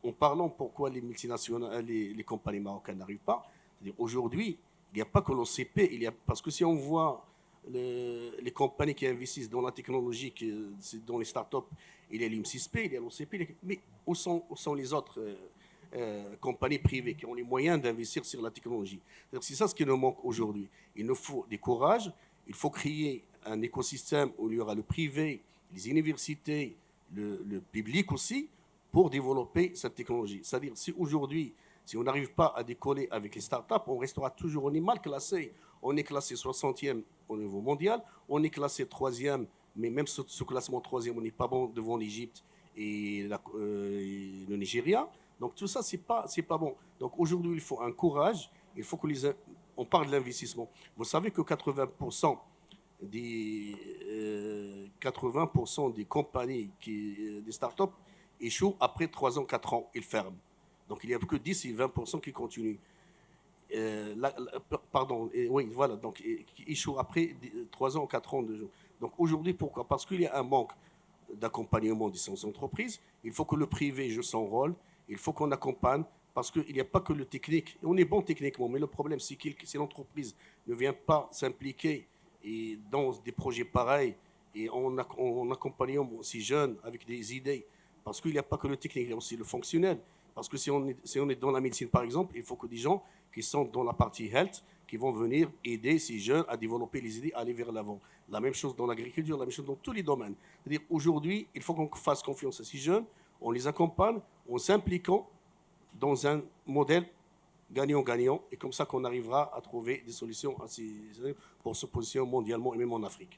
En parlant pourquoi les multinationales, les compagnies marocaines n'arrivent pas, c'est-à-dire aujourd'hui, il n'y a pas que l'OCP, parce que si on voit les compagnies qui investissent dans la technologie, dans les startups, il y a l'IM6P, il y a l'OCP, mais où sont les autres compagnies privées qui ont les moyens d'investir sur la technologie? C'est ça ce qui nous manque aujourd'hui. Il nous faut du courage, il faut créer un écosystème où il y aura le privé, les universités, le public aussi, pour développer cette technologie. C'est-à-dire, si aujourd'hui, si on n'arrive pas à décoller avec les startups, on restera toujours, on est mal classé. On est classé 60e au niveau mondial, on est classé 3e, mais même ce classement 3e, on n'est pas bon devant l'Égypte et le Nigeria. Donc tout ça, c'est pas bon. Donc aujourd'hui, il faut un courage, il faut que on parle de l'investissement. Vous savez que 80% des compagnies, des startups, échouent après 3 ans, 4 ans, ils ferment. Donc il n'y a que 10 et 20% qui continuent. Oui, voilà, donc qui échouent après 3 ans ou 4 ans. Donc aujourd'hui, pourquoi? Parce qu'il y a un manque d'accompagnement des entreprises. Il faut que le privé joue son rôle. Il faut qu'on accompagne Parce qu'il n'y a pas que le technique. On est bon techniquement, mais le problème, c'est que si l'entreprise ne vient pas s'impliquer dans des projets pareils et en accompagnant ces jeunes avec des idées, parce qu'il n'y a pas que le technique, il y a aussi le fonctionnel. Parce que si on est dans la médecine, par exemple, il faut que des gens qui sont dans la partie health, qui vont venir aider ces jeunes à développer les idées, à aller vers l'avant. La même chose dans l'agriculture, la même chose dans tous les domaines. C'est-à-dire aujourd'hui, il faut qu'on fasse confiance à ces jeunes, on les accompagne en s'impliquant dans un modèle gagnant-gagnant, et comme ça qu'on arrivera à trouver des solutions pour se positionner mondialement et même en Afrique.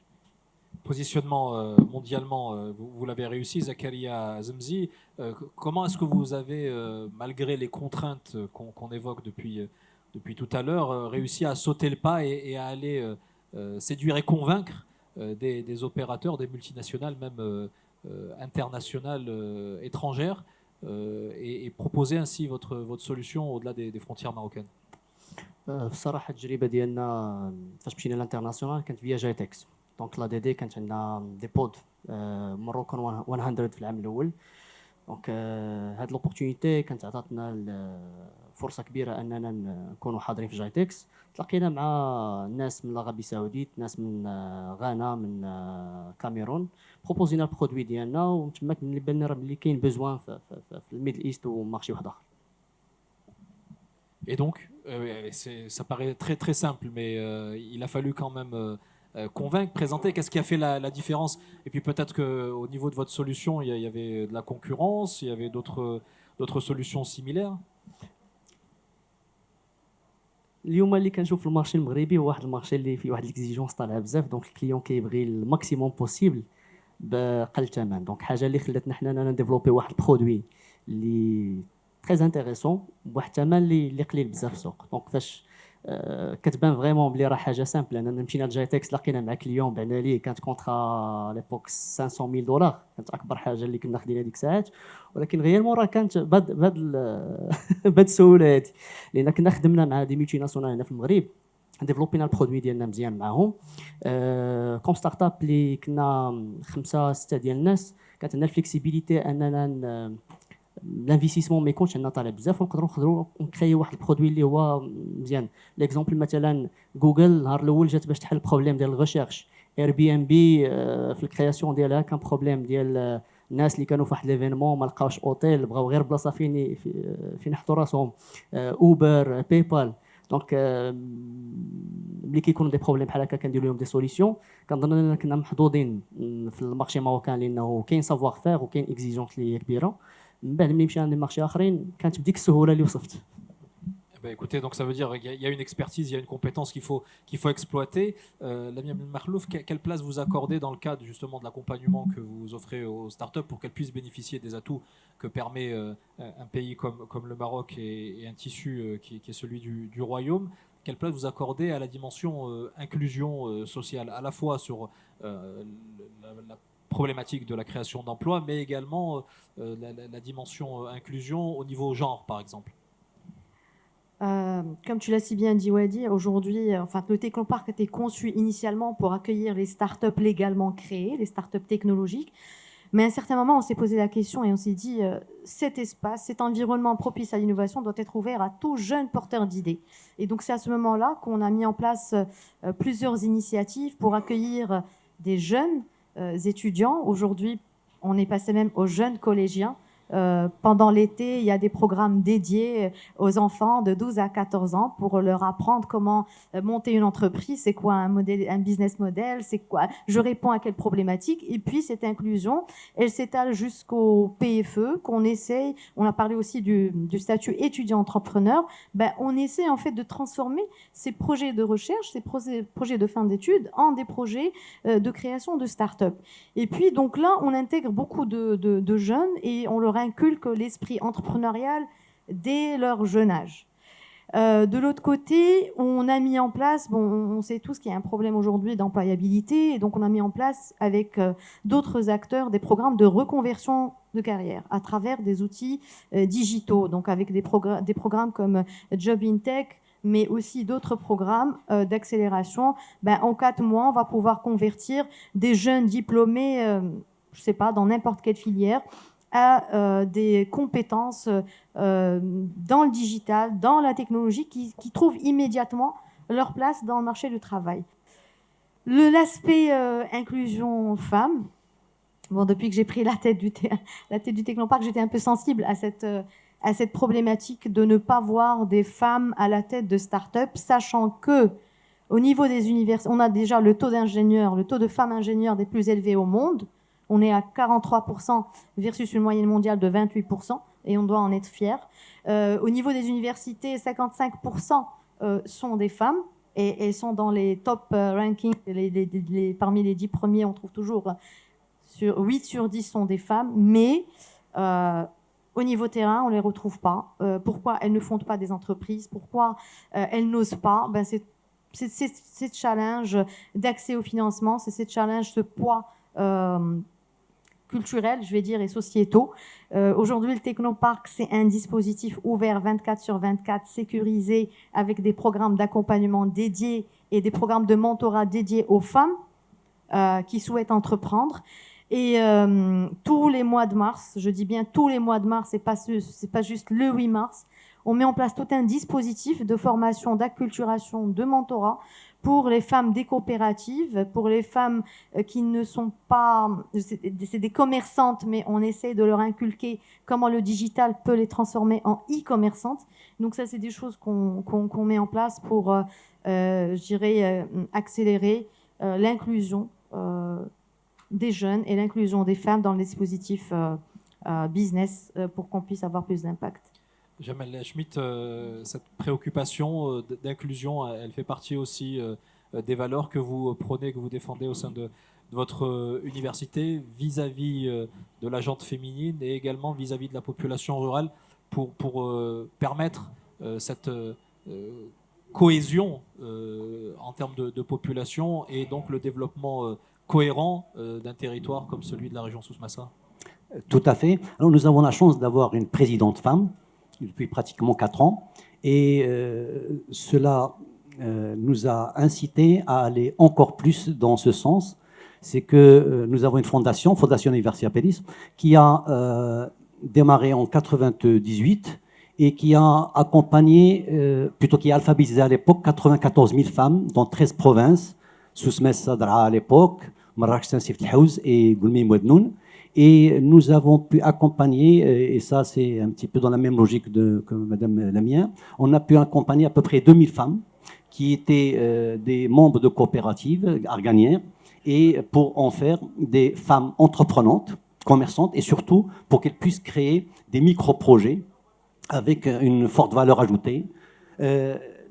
Positionnement mondialement, vous l'avez réussi, Zakaria Zemzi. Comment est-ce que vous avez, malgré les contraintes qu'on évoque depuis tout à l'heure, réussi à sauter le pas et à aller séduire et convaincre des opérateurs, des multinationales, même internationales, étrangères, et proposer ainsi votre solution au-delà des frontières marocaines? بصراحه التجربه ديالنا فاش مشينا للانترناسيونال كانت فيا جايتكس. دونك لا دي دي كانت عندنا دي بود مروكان 100 في العام الاول. دونك هاد لوبورتونيتي كانت عطاتنا فرصه كبيره اننا نكونوا حاضرين في جايتكس. تلاقينا مع ناس من العربيه السعوديه، ناس من غانا، من كاميرون، بروبوزينا البرودوي ديالنا، وتماك ملي بان راه بلي كاين بوزوان في الميدل ايست ومارشي واحد اخر. Et donc, ça paraît très très simple, mais il a fallu quand même convaincre, présenter. Qu'est-ce qui a fait la différence? Et puis peut-être qu'au niveau de votre solution, il y avait de la concurrence, il y avait d'autres solutions similaires. اليوم اللي كنشوف في المارشي المغربي هو واحد المارشي اللي فيه واحد ليكزيجونس طالعه بزاف. دونك الكليون كيبغي الماكسيموم بوسيبل بقل ثمن. دونك حاجه اللي خلاتنا حنا نديفلوبي واحد البرودوي اللي تري انتريسون بواحد الثمن اللي قليل بزاف في السوق. دونك فاش كتبان فريمون بلي راه حاجه سامبل. اننا مشينا لجايتكس لقينا مع كليون بعنا ليه كانت كونطرا ليبوك $500,000، كانت اكبر حاجه اللي كنا خدينا ديك الساعات. ولكن غيالمون راه كانت بهاد السهوله هادي، لان كنا خدمنا مع دي ميتي ناسيونال هنا في المغرب، ديفلوبينا البرودوي ديالنا مزيان معاهم. كوم ستارت اب اللي كنا 5 6 ديال الناس، كانت عندنا الفليكسيبيليتي اننا الانفستيسمون ما يكونش عندنا طالع بزاف، ونقدروا نخدروا ونكريو واحد البرودوي اللي هو مزيان. ليكزومبل مثلا جوجل النهار الاول جات باش تحل البروبليم ديال الريشيرش. اير بي ام بي في الكرياسيون ديالها كان بروبليم ديال الناس اللي كانوا في واحد ليفينمون ما لقاوش اوتيل، بغاو غير بلاصه فين يحطوا راسهم. اوبر، باي بال. دونك ملي كيكونوا دي بروبليم بحال هكا كنديروا لهم دي سوليسيون. كنظن اننا كنا محظوظين في المارشي ماروكان لانه كاين سافوار فير وكاين اكزيجونس اللي كبيره. من بعد ملي مشينا للمارشي اخرين كانت بديك السهوله اللي وصفت. Écoutez, donc ça veut dire qu'il y a une expertise, il y a une compétence qu'il faut exploiter. Lamia Mahlouf, quelle place vous accordez dans le cadre justement de l'accompagnement que vous offrez aux startups pour qu'elles puissent bénéficier des atouts que permet un pays comme le Maroc et un tissu qui est celui du Royaume? Quelle place vous accordez à la dimension inclusion sociale, à la fois sur la problématique de la création d'emplois, mais également la dimension inclusion au niveau genre, par exemple? Comme tu l'as si bien dit, Wadi, aujourd'hui, le Technopark a été conçu initialement pour accueillir les startups légalement créées, les startups technologiques. Mais à un certain moment, on s'est posé la question et on s'est dit cet espace, cet environnement propice à l'innovation doit être ouvert à tout jeune porteur d'idées. Et donc, c'est à ce moment-là qu'on a mis en place plusieurs initiatives pour accueillir des jeunes étudiants. Aujourd'hui, on est passé même aux jeunes collégiens. Pendant l'été, il y a des programmes dédiés aux enfants de 12 à 14 ans pour leur apprendre comment monter une entreprise, c'est quoi un business model, c'est quoi, je réponds à quelle problématique. Et puis cette inclusion, elle s'étale jusqu'au PFE qu'on essaye. On a parlé aussi du statut étudiant-entrepreneur. On essaie en fait de transformer ces projets de recherche, ces projets de fin d'études en des projets de création de start-up. Et puis donc là, on intègre beaucoup de jeunes et on leur inculque l'esprit entrepreneurial dès leur jeune âge. De l'autre côté, on a mis en place, on sait tous qu'il y a un problème aujourd'hui d'employabilité, et donc on a mis en place avec d'autres acteurs des programmes de reconversion de carrière à travers des outils digitaux, donc avec des programmes comme Job in Tech, mais aussi d'autres programmes d'accélération. En 4 mois, on va pouvoir convertir des jeunes diplômés, je sais pas, dans n'importe quelle filière, à des compétences dans le digital, dans la technologie, qui trouvent immédiatement leur place dans le marché du travail. L'aspect inclusion femmes, bon, depuis que j'ai pris la tête du Technoparc, j'étais un peu sensible à cette problématique de ne pas voir des femmes à la tête de start-up, sachant que au niveau des universités, on a déjà le taux d'ingénieurs, le taux de femmes ingénieurs des plus élevés au monde. On est à 43% versus une moyenne mondiale de 28%, et on doit en être fier. Au niveau des universités, 55% sont des femmes, et elles sont dans les top rankings. Parmi les 10 premiers, on trouve toujours 8 sur 10 sont des femmes, mais au niveau terrain, on ne les retrouve pas. Pourquoi elles ne fondent pas des entreprises? Pourquoi elles n'osent pas? C'est ce challenge d'accès au financement, c'est ce challenge, ce poids culturels, je vais dire, et sociétaux. Aujourd'hui, le Technoparc, c'est un dispositif ouvert 24/24, sécurisé, avec des programmes d'accompagnement dédiés et des programmes de mentorat dédiés aux femmes qui souhaitent entreprendre. Et tous les mois de mars, je dis bien tous les mois de mars, c'est pas juste le 8 mars, on met en place tout un dispositif de formation, d'acculturation, de mentorat pour les femmes des coopératives, pour les femmes qui ne sont pas... C'est des commerçantes, mais on essaie de leur inculquer comment le digital peut les transformer en e-commerçantes. Donc ça, c'est des choses qu'on met en place pour, je dirais, accélérer l'inclusion des jeunes et l'inclusion des femmes dans le dispositif business pour qu'on puisse avoir plus d'impact. Jamel Schmitt, cette préoccupation d'inclusion, elle fait partie aussi des valeurs que vous prônez, que vous défendez au sein de votre université vis-à-vis de la gente féminine et également vis-à-vis de la population rurale pour permettre cette cohésion en termes de population et donc le développement cohérent d'un territoire comme celui de la région Souss-Massa. Tout à fait. Alors, nous avons la chance d'avoir une présidente femme depuis pratiquement 4 ans. Et cela nous a incité à aller encore plus dans ce sens. C'est que nous avons une fondation, Fondation Universia Peris, qui a démarré en 98 et qui a accompagné, plutôt qui a alphabétisé à l'époque 94 000 femmes dans 13 provinces, Souss-Massa, Draa à l'époque, Marrakech, Saint-Sift el-Haouz et Goulmi Mouadnoun. Et nous avons pu accompagner, et ça c'est un petit peu dans la même logique que Madame Lamien, on a pu accompagner à peu près 2000 femmes qui étaient des membres de coopératives arganières et pour en faire des femmes entreprenantes, commerçantes et surtout pour qu'elles puissent créer des micro-projets avec une forte valeur ajoutée.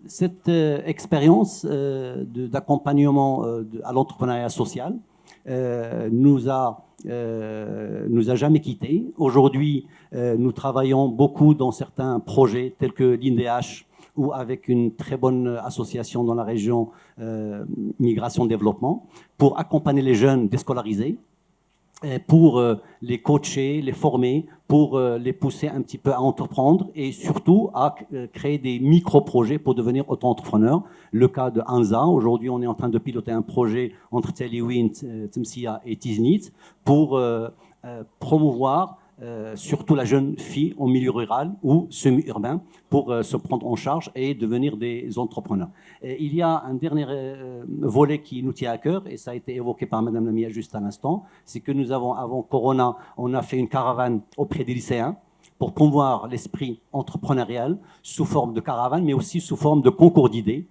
Cette expérience d'accompagnement à l'entrepreneuriat social nous a jamais quittés. Aujourd'hui, nous travaillons beaucoup dans certains projets tels que l'INDH ou avec une très bonne association dans la région Migration-Développement pour accompagner les jeunes déscolarisés, pour les coacher, les former, pour les pousser un petit peu à entreprendre et surtout à créer des micro-projets pour devenir auto-entrepreneurs. Le cas de Anza, aujourd'hui on est en train de piloter un projet entre Teliwin, Tmsia et Tiznit pour promouvoir surtout la jeune fille en milieu rural ou semi-urbain pour se prendre en charge et devenir des entrepreneurs. Et il y a un dernier volet qui nous tient à cœur et ça a été évoqué par Madame Lamia juste à l'instant, c'est que nous avons, avant Corona, on a fait une caravane auprès des lycéens pour promouvoir l'esprit entrepreneurial sous forme de caravane mais aussi sous forme de concours d'idées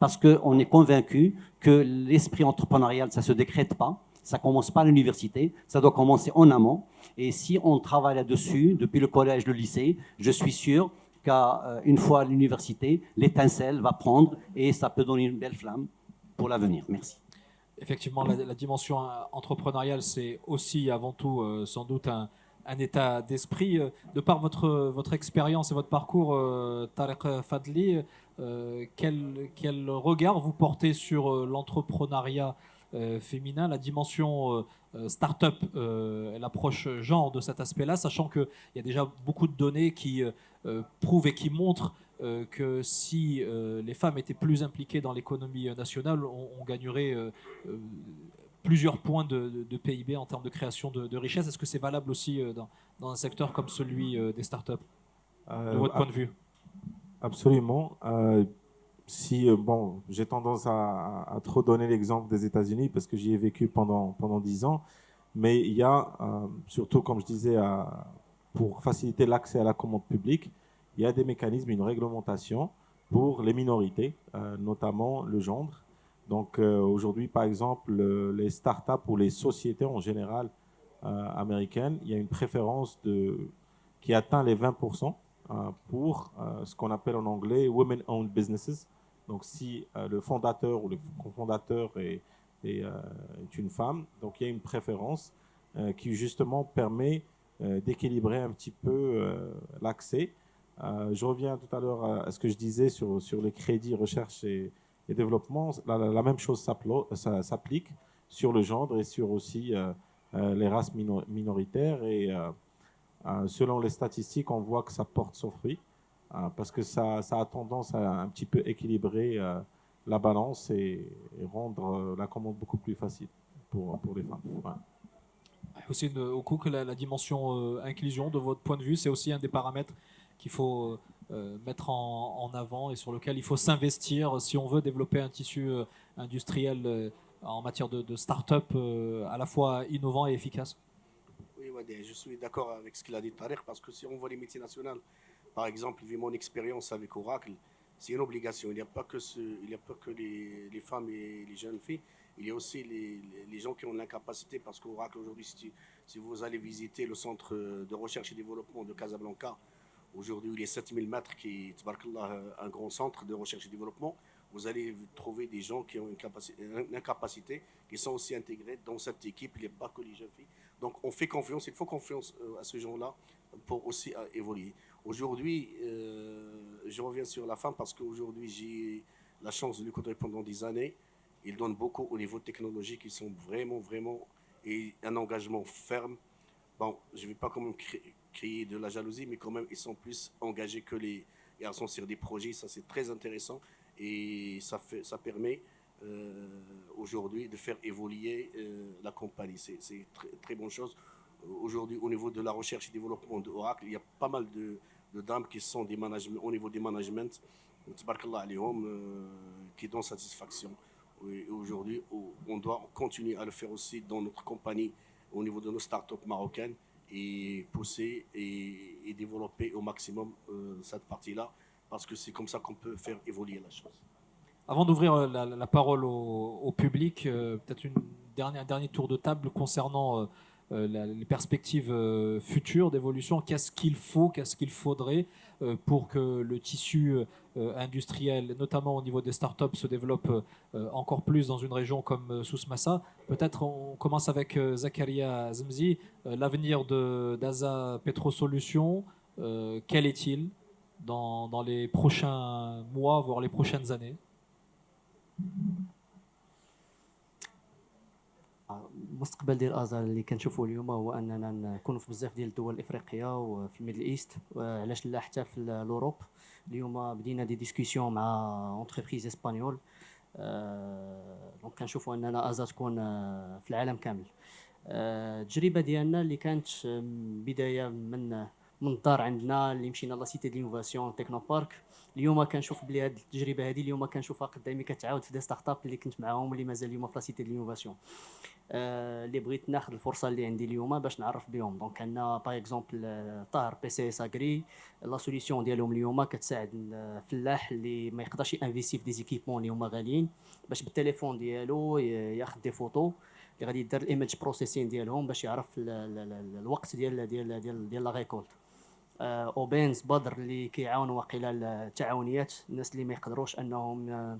parce qu'on est convaincu que l'esprit entrepreneurial, ça ne se décrète pas. Ça ne commence pas à l'université, ça doit commencer en amont. Et si on travaille là-dessus, depuis le collège, le lycée, je suis sûr qu'une fois à l'université, l'étincelle va prendre et ça peut donner une belle flamme pour l'avenir. Merci. Effectivement, la dimension entrepreneuriale, c'est aussi avant tout sans doute un état d'esprit. De par votre expérience et votre parcours, Tarek Fadli, quel regard vous portez sur l'entrepreneuriat féminin, la dimension start-up, l'approche genre de cet aspect-là, sachant qu'il y a déjà beaucoup de données qui prouvent et qui montrent que si les femmes étaient plus impliquées dans l'économie nationale, on gagnerait plusieurs points de PIB en termes de création de richesse. Est-ce que c'est valable aussi dans un secteur comme celui des startups, de votre point de vue? Absolument. Bon, j'ai tendance à trop donner l'exemple des États-Unis parce que j'y ai vécu pendant 10 ans, mais il y a, surtout comme je disais, pour faciliter l'accès à la commande publique, il y a des mécanismes, une réglementation pour les minorités, notamment le genre. Donc aujourd'hui, par exemple, les startups ou les sociétés en général américaines, il y a une préférence qui atteint les 20% pour ce qu'on appelle en anglais women-owned businesses. Donc si le fondateur ou le cofondateur est une femme, donc il y a une préférence qui justement permet d'équilibrer un petit peu l'accès. Je reviens tout à l'heure à ce que je disais sur les crédits recherche et développement. La même chose s'applique sur le genre et sur aussi les races minoritaires. Et selon les statistiques, on voit que ça porte son fruit parce que ça a tendance à un petit peu équilibrer la balance et rendre la commande beaucoup plus facile pour les femmes. Ouais. Aussi, au coup que la dimension inclusion, de votre point de vue, c'est aussi un des paramètres qu'il faut mettre en avant et sur lequel il faut s'investir si on veut développer un tissu industriel en matière de start-up à la fois innovant et efficace. Oui, Wadih, je suis d'accord avec ce qu'il a dit tout à l'heure parce que si on voit les métiers nationaux, par exemple, vu mon expérience avec Oracle, c'est une obligation. Il n'y a pas que les femmes et les jeunes filles, il y a aussi les gens qui ont l'incapacité parce qu'Oracle aujourd'hui, si vous allez visiter le centre de recherche et développement de Casablanca, aujourd'hui il est 7000 mètres, qui est un grand centre de recherche et développement, vous allez trouver des gens qui ont une incapacité, qui sont aussi intégrés dans cette équipe, il n'y a pas que les jeunes filles. Donc on fait confiance, il faut confiance à ces gens-là pour aussi évoluer. Aujourd'hui, je reviens sur la femme parce qu'aujourd'hui j'ai la chance de lui côtoyer pendant des années. Ils donnent beaucoup au niveau technologique, ils sont vraiment, et un engagement ferme. Bon, je ne vais pas quand même créer de la jalousie, mais quand même, ils sont plus engagés que les garçons sur des projets. Ça, c'est très intéressant et ça permet aujourd'hui de faire évoluer la compagnie. C'est très, très bonne chose. Aujourd'hui, au niveau de la recherche et développement de Oracle, il y a pas mal de dames qui sont au niveau des managements, qui donnent satisfaction. Et aujourd'hui, on doit continuer à le faire aussi dans notre compagnie, au niveau de nos startups marocaines, et pousser et développer au maximum cette partie-là, parce que c'est comme ça qu'on peut faire évoluer la chose. Avant d'ouvrir la parole au public, peut-être un dernier tour de table concernant les perspectives futures d'évolution. Qu'est-ce qu'il faudrait pour que le tissu industriel, notamment au niveau des startups, se développe encore plus dans une région comme Souss Massa? Peut-être on commence avec Zakaria Zemzi. L'avenir d'Aza Petrosolutions, quel est-il dans les prochains mois, voire les prochaines années? المستقبل ديال ازا اللي كنشوفوه اليوم هو اننا نكونوا في بزاف ديال الدول الافريقيه وفي الميدل ايست، وعلاش لا حتى في الاوروب. اليوم بدينا دي ديسكوسيون مع اونتربريز اسبانيول، دونك كنشوفوا اننا ازا تكون في العالم كامل. التجربه ديالنا اللي كانت بدايه من الدار عندنا، اللي مشينا لا سيتي دينوفاسيون تكنو بارك، اليوم كنشوف بلي هذه التجربه هذه اليوم كنشوفها قدامي كتعاود في دي ستارت اب اللي كنت معاهم، اللي مازال اليوم في لا سيتي دينوفاسيون. اللي بغيت ناخذ الفرصه اللي عندي اليوم باش نعرف بهم. دونك عندنا باغ اكزومبل طاهر بي سي اس اغري، لا سوليسيون ديالهم اليوم كتساعد الفلاح اللي ما يقدرش انفيستي في دي زيكيبمون اللي هما غاليين، باش بالتليفون ديالو ياخذ دي فوتو اللي غادي يدير الايميج بروسيسين ديالهم باش يعرف الوقت ديال لا ريكولت. اوبينز بدر اللي كيعاونوا واقيلا التعاونيات، الناس اللي ما يقدروش انهم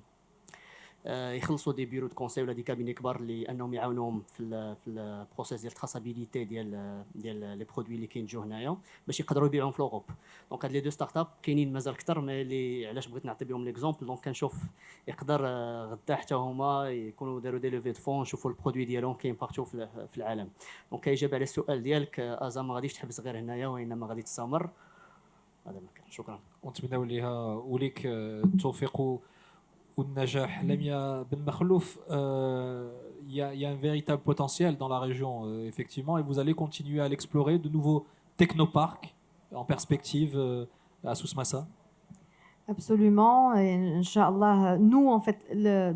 يخلصوا دي بيرو دو كونساي ولا دي كابيني كبار اللي انهم يعاونوهم في البروسيس ديال التراسابيليتي ديال لي برودوي اللي كينجيو هنايا باش يقدروا يبيعوهم في لوروب. دونك هاد لي دو ستارت اب كاينين مازال اكثر، مي اللي علاش بغيت نعطي بهم ليكزومبل. دونك كنشوف يقدر غدا حتى هما يكونوا داروا دي لوفي دو فون، نشوفوا البرودوي ديالهم كيمبارتيو في العالم. دونك كيجاب على السؤال ديالك، ازا ما غاديش تحبس غير هنايا وانما غادي تستمر. هذا ما كان. شكرا. ونتمنوا ليها وليك التوفيق والنجاح. لميا بن مخلوف، il y a un véritable potentiel dans la région, effectivement, et vous allez continuer à l'explorer, de nouveaux technoparcs en perspective à Souss-Massa. Absolument. Et Inch'Allah, nous, en fait,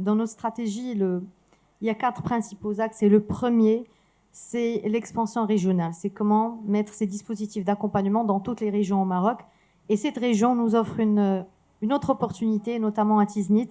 dans nos stratégies, il y a 4 principaux axes. Et le premier, c'est l'expansion régionale. C'est comment mettre ces dispositifs d'accompagnement dans toutes les régions au Maroc. Et cette région nous offre une autre opportunité, notamment à Tiznit.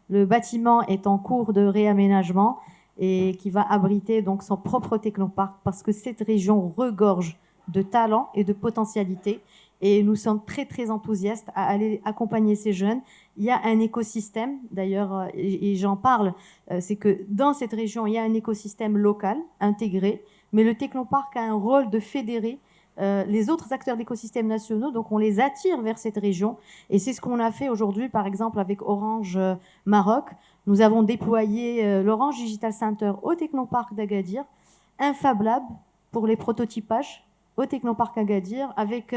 Le bâtiment est en cours de réaménagement et qui va abriter donc son propre technoparc parce que cette région regorge de talents et de potentialités. Et nous sommes très, très enthousiastes à aller accompagner ces jeunes. Il y a un écosystème, d'ailleurs, et j'en parle, c'est que dans cette région, il y a un écosystème local intégré, mais le Technoparc a un rôle de fédérer les autres acteurs d'écosystèmes nationaux, donc on les attire vers cette région. Et c'est ce qu'on a fait aujourd'hui, par exemple, avec Orange Maroc. Nous avons déployé l'Orange Digital Center au Technoparc d'Agadir, un Fab Lab pour les prototypages au Technoparc Agadir. Avec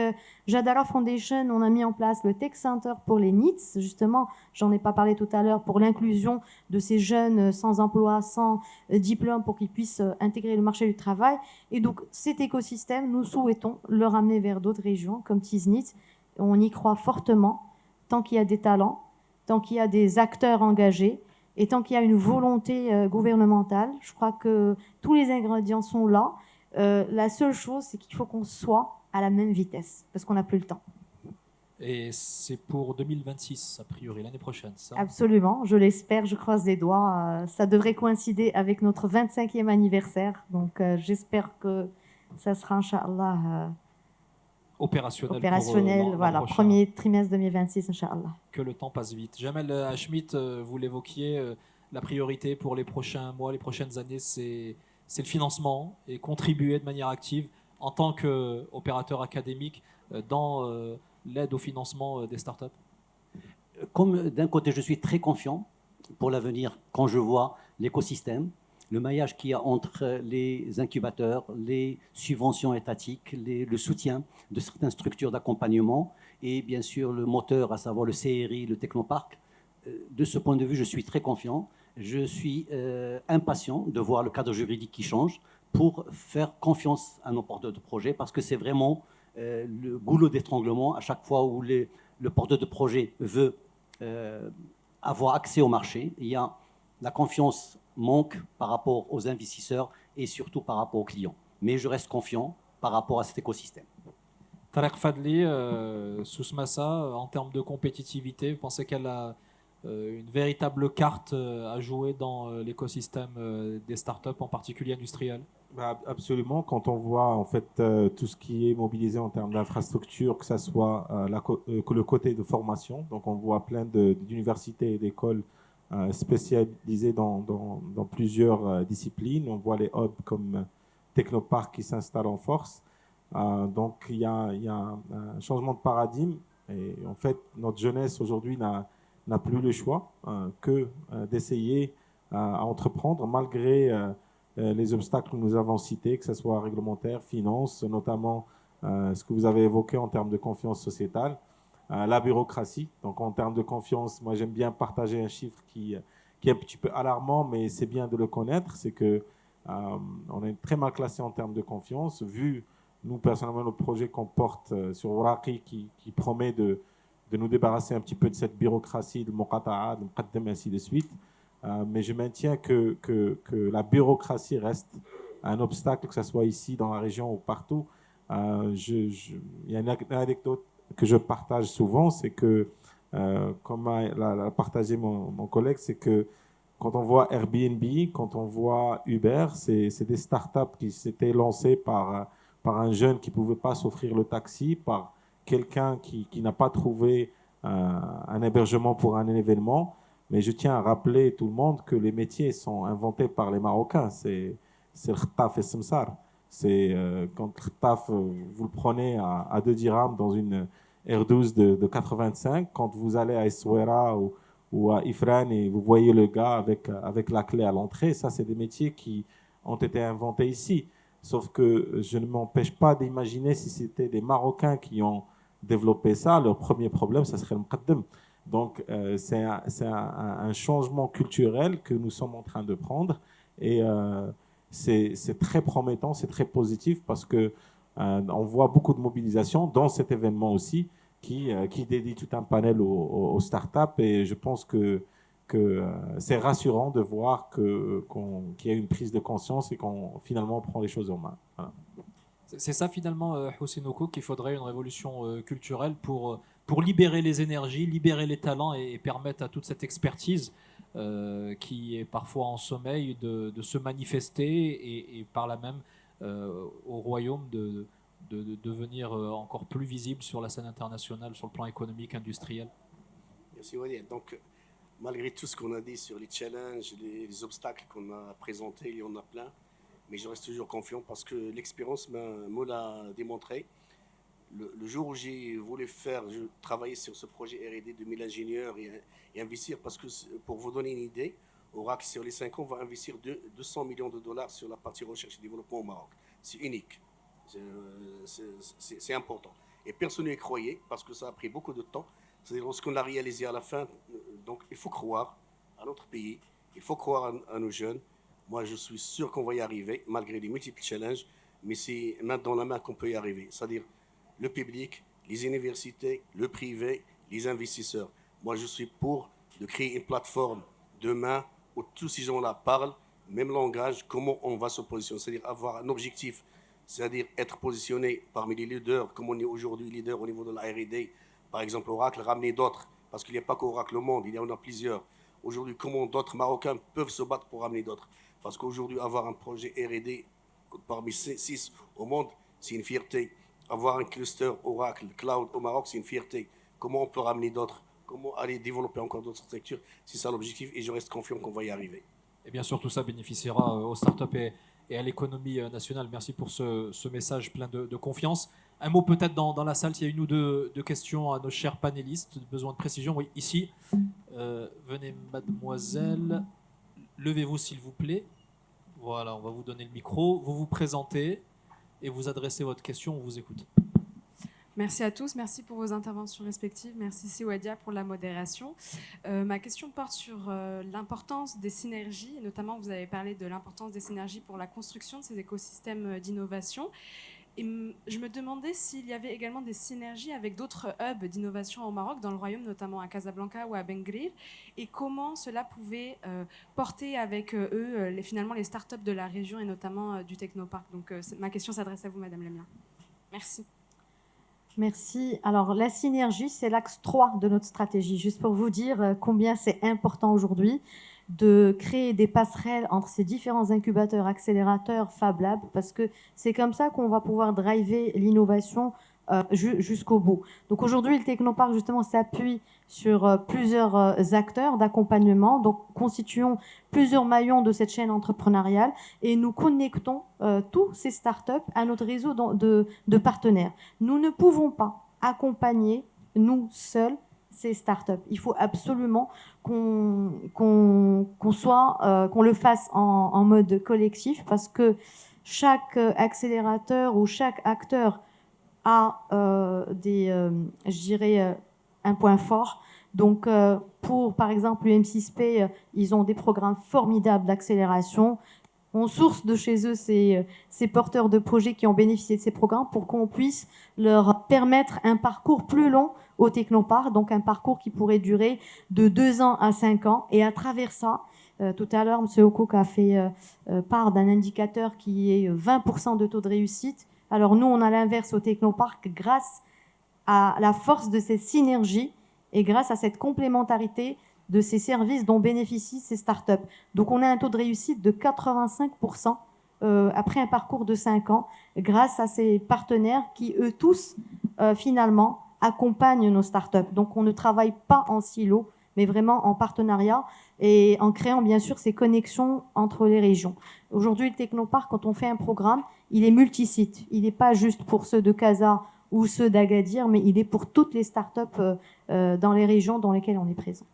Jadara Foundation, on a mis en place le Tech Center pour les NEETs, justement, j'en ai pas parlé tout à l'heure, pour l'inclusion de ces jeunes sans emploi, sans diplôme, pour qu'ils puissent intégrer le marché du travail. Et donc, cet écosystème, nous souhaitons le ramener vers d'autres régions, comme Tiznit. On y croit fortement, tant qu'il y a des talents, tant qu'il y a des acteurs engagés, et tant qu'il y a une volonté gouvernementale. Je crois que tous les ingrédients sont là. La seule chose, c'est qu'il faut qu'on soit à la même vitesse, parce qu'on n'a plus le temps. Et c'est pour 2026, a priori, l'année prochaine, ça? Absolument, je l'espère, je croise les doigts. Ça devrait coïncider avec notre 25e anniversaire, donc j'espère que ça sera, Inch'Allah, opérationnel pour voilà, prochain. premier trimestre 2026, Inch'Allah. Que le temps passe vite. Jamel Hachmit, vous l'évoquiez, la priorité pour les prochains mois, les prochaines années, c'est le financement et contribuer de manière active en tant qu'opérateur académique dans l'aide au financement des startups. Comme d'un côté, je suis très confiant pour l'avenir quand je vois l'écosystème, le maillage qu'il y a entre les incubateurs, les subventions étatiques, le soutien de certaines structures d'accompagnement et bien sûr le moteur, à savoir le CRI, le Technoparc. De ce point de vue, je suis très confiant. Je suis impatient de voir le cadre juridique qui change pour faire confiance à nos porteurs de projets parce que c'est vraiment le goulot d'étranglement à chaque fois où le porteur de projet veut avoir accès au marché. Il y a la confiance manque par rapport aux investisseurs et surtout par rapport aux clients. Mais je reste confiant par rapport à cet écosystème. Tarek Fadli, Souss-Massa, en termes de compétitivité, vous pensez qu'elle a une véritable carte à jouer dans l'écosystème des startups, en particulier industrielles? Absolument. Quand on voit en fait tout ce qui est mobilisé en termes d'infrastructure, que ce soit que le côté de formation, donc on voit plein d'universités et d'écoles spécialisées dans plusieurs disciplines. On voit les hubs comme Technoparc qui s'installent en force. Donc il y a un changement de paradigme et en fait notre jeunesse aujourd'hui n'a plus le choix que d'essayer à entreprendre malgré les obstacles que nous avons cités, que ce soit réglementaire, finance, notamment ce que vous avez évoqué en termes de confiance sociétale, la bureaucratie. Donc en termes de confiance, moi j'aime bien partager un chiffre qui est un petit peu alarmant, mais c'est bien de le connaître, c'est que on est très mal classé en termes de confiance, vu nous personnellement le projet qu'on porte sur Waraqi qui promet de nous débarrasser un petit peu de cette bureaucratie, de Muqata'a, de Muqaddam, ainsi de suite. Mais je maintiens que la bureaucratie reste un obstacle, que ce soit ici, dans la région ou partout. Il y a une anecdote que je partage souvent, c'est que, comme l'a partagé mon collègue, c'est que quand on voit Airbnb, quand on voit Uber, c'est des startups qui s'étaient lancées par un jeune qui ne pouvait pas s'offrir le taxi, par quelqu'un qui n'a pas trouvé un hébergement pour un événement. Mais je tiens à rappeler tout le monde que les métiers sont inventés par les Marocains. C'est le khtaf et samsar. C'est quand le khtaf, vous le prenez à 2 dirhams dans une R12 de 85. Quand vous allez à Essaouira ou à Ifrane et vous voyez le gars avec la clé à l'entrée, ça, c'est des métiers qui ont été inventés ici. Sauf que je ne m'empêche pas d'imaginer si c'était des Marocains qui ont développé ça, leur premier problème, ça serait le muqaddam. Donc, c'est un changement culturel que nous sommes en train de prendre Et c'est très promettant, c'est très positif parce que on voit beaucoup de mobilisation dans cet événement aussi qui dédie tout un panel aux startups. Et je pense que c'est rassurant de voir qu'il y a une prise de conscience et qu'on finalement prend les choses en main. Voilà. C'est ça finalement, Hossein Oko, qu'il faudrait une révolution culturelle pour libérer les énergies, libérer les talents et permettre à toute cette expertise qui est parfois en sommeil de se manifester et par là même au royaume de devenir encore plus visible sur la scène internationale, sur le plan économique, industriel. Merci Walid. Donc, malgré tout ce qu'on a dit sur les challenges, les obstacles qu'on a présentés, il y en a plein, mais je reste toujours confiant parce que l'expérience me l'a démontré. Le jour où j'ai voulu travailler sur ce projet R&D de 1000 ingénieurs et investir, parce que pour vous donner une idée, Oracle sur les 5 ans va investir 200 millions de dollars sur la partie recherche et développement au Maroc. C'est unique, c'est important. Et personne n'y croyait parce que ça a pris beaucoup de temps. C'est-à-dire lorsqu'on l'a réalisé à la fin, donc il faut croire à notre pays, il faut croire à nos jeunes. Moi, je suis sûr qu'on va y arriver, malgré les multiples challenges, mais c'est main dans la main qu'on peut y arriver. C'est-à-dire le public, les universités, le privé, les investisseurs. Moi, je suis pour de créer une plateforme demain où tous ces gens-là parlent, même langage, comment on va se positionner. C'est-à-dire avoir un objectif, c'est-à-dire être positionné parmi les leaders, comme on est aujourd'hui leader au niveau de la R&D. Par exemple, Oracle, ramener d'autres, parce qu'il n'y a pas qu'Oracle au monde, il y en a plusieurs. Aujourd'hui, comment d'autres Marocains peuvent se battre pour ramener d'autres? Parce qu'aujourd'hui, avoir un projet R&D parmi 6 au monde, c'est une fierté. Avoir un cluster Oracle Cloud au Maroc, c'est une fierté. Comment on peut ramener d'autres? Comment aller développer encore d'autres structures? C'est ça l'objectif et je reste confiant qu'on va y arriver. Et bien sûr, tout ça bénéficiera aux startups et à l'économie nationale. Merci pour ce message plein de confiance. Un mot peut-être dans la salle, s'il y a une ou deux questions à nos chers panélistes. Besoin de précision? Oui, ici. Venez, mademoiselle. Levez-vous, s'il vous plaît. Voilà, on va vous donner le micro. Vous vous présentez et vous adressez votre question. On vous écoute. Merci à tous, merci pour vos interventions respectives, merci Siwadia pour la modération. Ma question porte sur l'importance des synergies, et notamment vous avez parlé de l'importance des synergies pour la construction de ces écosystèmes d'innovation. Et je me demandais s'il y avait également des synergies avec d'autres hubs d'innovation au Maroc, dans le royaume, notamment à Casablanca ou à Bengrir, et comment cela pouvait porter avec eux finalement les startups de la région et notamment du Technopark. Donc ma question s'adresse à vous, Madame Lemia. Merci. Merci. Alors, la synergie, c'est l'axe 3 de notre stratégie. Juste pour vous dire combien c'est important aujourd'hui de créer des passerelles entre ces différents incubateurs, accélérateurs, Fab Lab, parce que c'est comme ça qu'on va pouvoir driver l'innovation jusqu'au bout. Donc aujourd'hui, le Technopark, justement, s'appuie sur plusieurs acteurs d'accompagnement. Donc, constituons plusieurs maillons de cette chaîne entrepreneuriale et nous connectons tous ces startups à notre réseau de partenaires. Nous ne pouvons pas accompagner, nous seuls, ces startups. Il faut absolument qu'on le fasse en mode collectif parce que chaque accélérateur ou chaque acteur a je dirais, un point fort. Donc, pour, par exemple, l'UM6P, ils ont des programmes formidables d'accélération. On source de chez eux ces porteurs de projets qui ont bénéficié de ces programmes pour qu'on puisse leur permettre un parcours plus long au Technopark, donc un parcours qui pourrait durer de 2 ans à 5 ans. Et à travers ça, tout à l'heure, M. Okouk a fait part d'un indicateur qui est 20% de taux de réussite. Alors nous, on a l'inverse au Technopark grâce à la force de ces synergies et grâce à cette complémentarité de ces services dont bénéficient ces startups. Donc on a un taux de réussite de 85% après un parcours de 5 ans grâce à ces partenaires qui, eux tous, finalement, accompagnent nos startups. Donc on ne travaille pas en silo, mais vraiment en partenariat et en créant bien sûr ces connexions entre les régions. Aujourd'hui, le Technopark, quand on fait un programme, il est multisite. Il n'est pas juste pour ceux de Casa ou ceux d'Agadir, mais il est pour toutes les startups dans les régions dans lesquelles on est présent.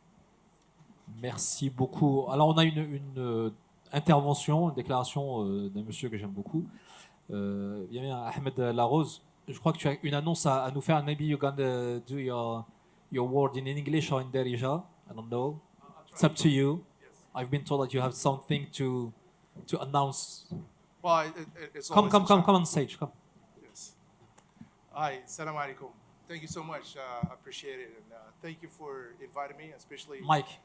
Merci beaucoup. Alors, on a une intervention, une déclaration d'un monsieur que j'aime beaucoup. Bien, Ahmed Larose. Je crois que tu as une annonce à nous faire. Maybe you're going to do your word in English or in Darija. I don't know. It's up to you. I've been told that you have something to to announce. Well, it's Come, always come, a come, challenge. come on stage. Come. Yes. Hi, salam alaikum. Thank you so much. I appreciate it. And thank you for inviting me, especially Mike.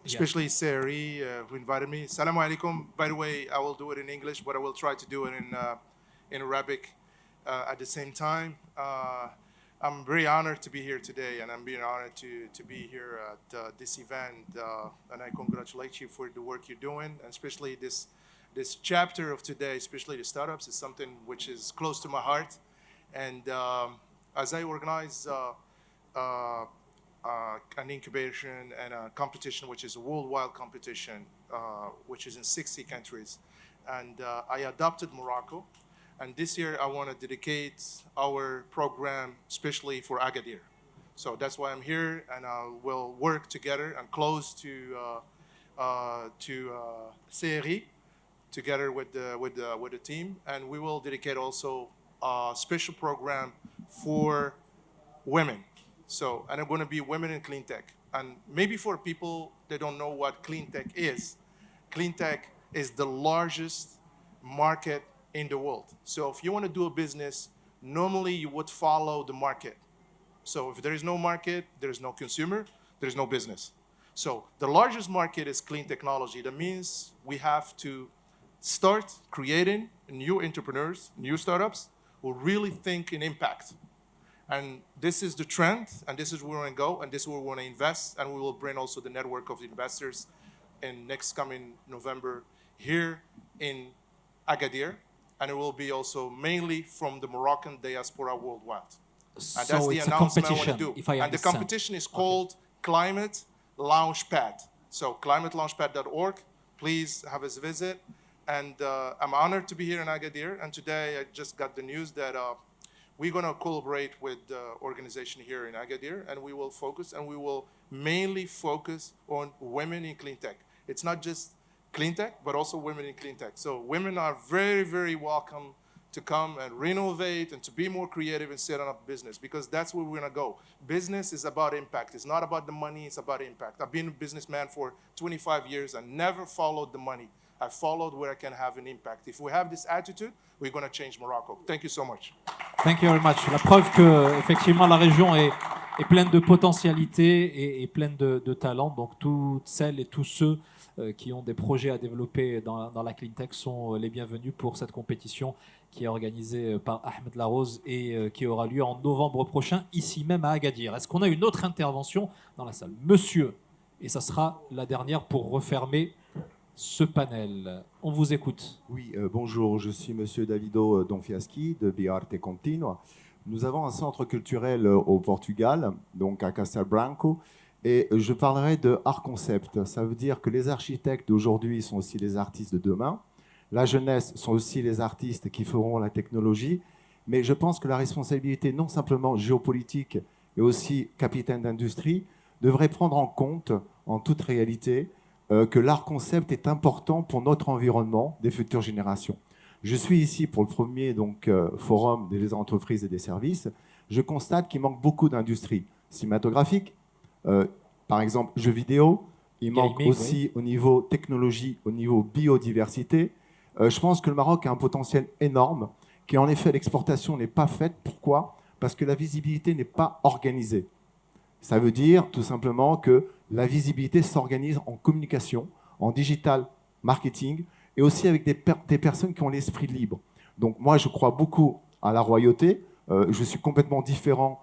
especially Sari, who invited me. Salam alaikum. By the way, I will do it in English, but I will try to do it in Arabic at the same time. I'm very honored to be here today, and I'm being honored to be here at this event. And I congratulate you for the work you're doing, and especially this chapter of today, especially the startups, is something which is close to my heart. And as I organize an incubation and a competition, which is a worldwide competition, which is in 60 countries, and I adopted Morocco. And this year, I want to dedicate our program especially for Agadir. So that's why I'm here, and we'll work together and close to CRI, together with the team, and we will dedicate also a special program for women. So, and I'm going to be women in clean tech. And maybe for people that don't know what clean tech is the largest market in the world. So if you want to do a business, normally you would follow the market. So if there is no market, there is no consumer, there is no business. So the largest market is clean technology. That means we have to start creating new entrepreneurs, new startups who really think in impact. And this is the trend, and this is where we want to go, and this is where we want to invest, and we will bring also the network of investors in next coming November here in Agadir, and it will be also mainly from the Moroccan diaspora worldwide. And So that's the it's a announcement I want to competition, do. if I And the understand. competition is called Climate Launchpad. So climatelaunchpad.org, please have us visit. And I'm honored to be here in Agadir, and today I just got the news that we're going to collaborate with the organization here in Agadir, and we will mainly focus on women in clean tech. It's not just clean tech, but also women in clean tech. So women are very, very welcome to come and renovate and to be more creative and set up business, because that's where we're going to go. Business is about impact. It's not about the money, it's about impact. I've been a businessman for 25 years and never followed the money. I followed where I can have an impact. If we have this attitude, we're going to change Morocco. Thank you so much. Thank you very much. La preuve que effectivement la région est pleine de potentialités et pleine de talents. Donc toutes celles et tous ceux qui ont des projets à développer dans la clean tech sont les bienvenus pour cette compétition qui est organisée par Ahmed Larose et qui aura lieu en novembre prochain ici même à Agadir. Est-ce qu'on a une autre intervention dans la salle? Monsieur, et ça sera la dernière pour refermer ce panel. On vous écoute. Oui, bonjour, je suis Monsieur Davido Donfiaschi de Biarte Continua. Nous avons un centre culturel au Portugal, donc à Castelo Branco, et je parlerai de art concept. Ça veut dire que les architectes d'aujourd'hui sont aussi les artistes de demain. La jeunesse sont aussi les artistes qui feront la technologie. Mais je pense que la responsabilité, non simplement géopolitique et aussi capitaine d'industrie, devrait prendre en compte, en toute réalité, que l'art concept est important pour notre environnement des futures générations. Je suis ici pour le premier forum des entreprises et des services. Je constate qu'il manque beaucoup d'industries cinématographiques, par exemple jeux vidéo. Il manque aussi au niveau technologie, au niveau biodiversité. Je pense que le Maroc a un potentiel énorme, qu'en effet l'exportation n'est pas faite. Pourquoi? Parce que la visibilité n'est pas organisée. Ça veut dire tout simplement que la visibilité s'organise en communication, en digital marketing et aussi avec des personnes qui ont l'esprit libre. Donc moi, je crois beaucoup à la royauté. Je suis complètement différent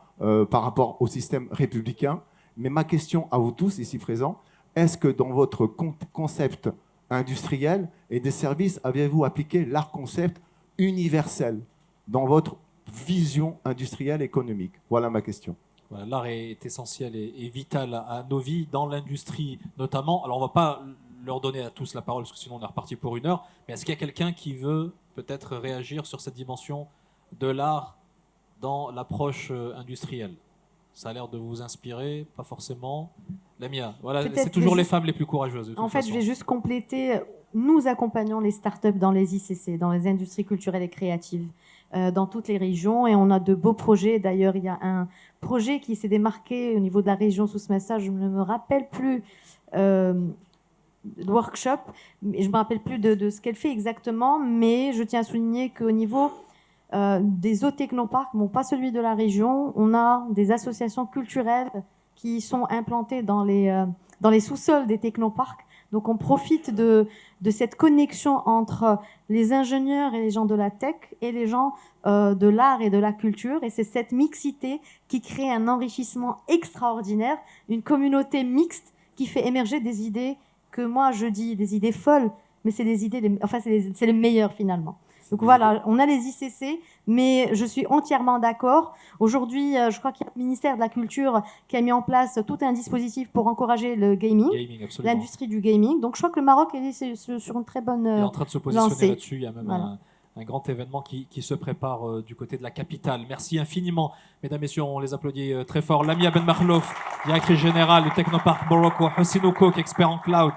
par rapport au système républicain. Mais ma question à vous tous ici présents, est-ce que dans votre concept industriel et des services, avez-vous appliqué l'art concept universel dans votre vision industrielle et économique? Voilà ma question. Voilà, l'art est essentiel et vital à nos vies, dans l'industrie notamment. Alors on ne va pas leur donner à tous la parole, parce que sinon on est reparti pour une heure. Mais est-ce qu'il y a quelqu'un qui veut peut-être réagir sur cette dimension de l'art dans l'approche industrielle? Ça a l'air de vous inspirer, pas forcément. Lamia, voilà, c'est toujours les femmes les plus courageuses. De toute façon. Je vais juste compléter. Nous accompagnons les startups dans les ICC, dans les industries culturelles et créatives, dans toutes les régions, et on a de beaux projets. D'ailleurs, il y a un projet qui s'est démarqué au niveau de la région Souss-Massa, je ne me rappelle plus workshop. Je ne me rappelle plus de ce qu'elle fait exactement, mais je tiens à souligner qu'au niveau des autres technoparcs, bon, pas celui de la région, on a des associations culturelles qui sont implantées dans les sous-sols des technoparcs. Donc on profite de cette connexion entre les ingénieurs et les gens de la tech et les gens de l'art et de la culture. Et c'est cette mixité qui crée un enrichissement extraordinaire, une communauté mixte qui fait émerger des idées que moi je dis des idées folles, mais c'est des idées, enfin c'est les meilleures finalement. Donc voilà, on a les ICC, mais je suis entièrement d'accord. Aujourd'hui, je crois qu'il y a le ministère de la Culture qui a mis en place tout un dispositif pour encourager le gaming, l'industrie du gaming. Donc je crois que le Maroc est sur une très bonne lancée. Il est en train de se positionner là-dessus. Il y a même un grand événement qui se prépare du côté de la capitale. Merci infiniment, mesdames, messieurs, on les applaudit très fort. Lamia Ben Mahlouf, directrice générale du Technopark Morocco, Houssine Okouk, expert en cloud,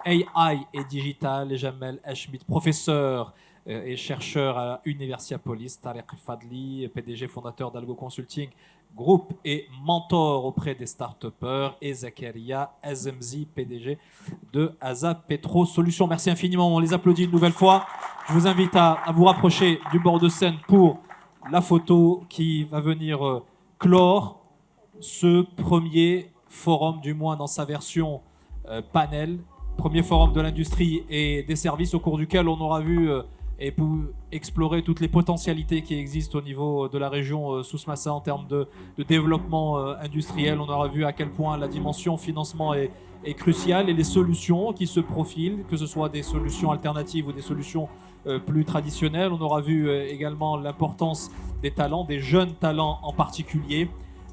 AI et digital, et Jamel Hachmid, professeur et chercheur à Universiapolis, Tariq Fadli, PDG fondateur d'Algo Consulting Group et mentor auprès des start-upers, et Zakaria Azemzi, PDG de Aza Petro Solutions. Merci infiniment, on les applaudit une nouvelle fois. Je vous invite à vous rapprocher du bord de scène pour la photo qui va venir clore ce premier forum, du moins dans sa version panel, premier forum de l'industrie et des services au cours duquel on aura vu et pour explorer toutes les potentialités qui existent au niveau de la région Souss-Massa en termes de développement industriel. On aura vu à quel point la dimension financement est cruciale, et les solutions qui se profilent, que ce soit des solutions alternatives ou des solutions plus traditionnelles. On aura vu également l'importance des talents, des jeunes talents en particulier,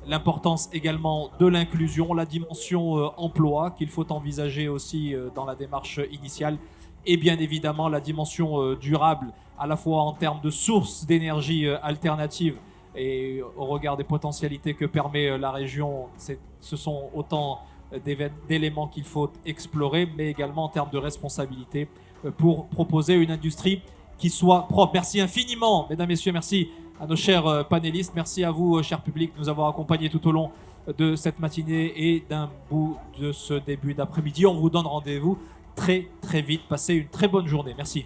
l'importance également de l'inclusion, la dimension emploi qu'il faut envisager aussi dans la démarche initiale, et bien évidemment la dimension durable, à la fois en termes de sources d'énergie alternatives et au regard des potentialités que permet la région. Ce sont autant d'éléments qu'il faut explorer, mais également en termes de responsabilité pour proposer une industrie qui soit propre. Merci infiniment, mesdames, messieurs, merci à nos chers panélistes, merci à vous, cher public, de nous avoir accompagnés tout au long de cette matinée et d'un bout de ce début d'après-midi. On vous donne rendez-vous très très vite. Passez une très bonne journée. Merci.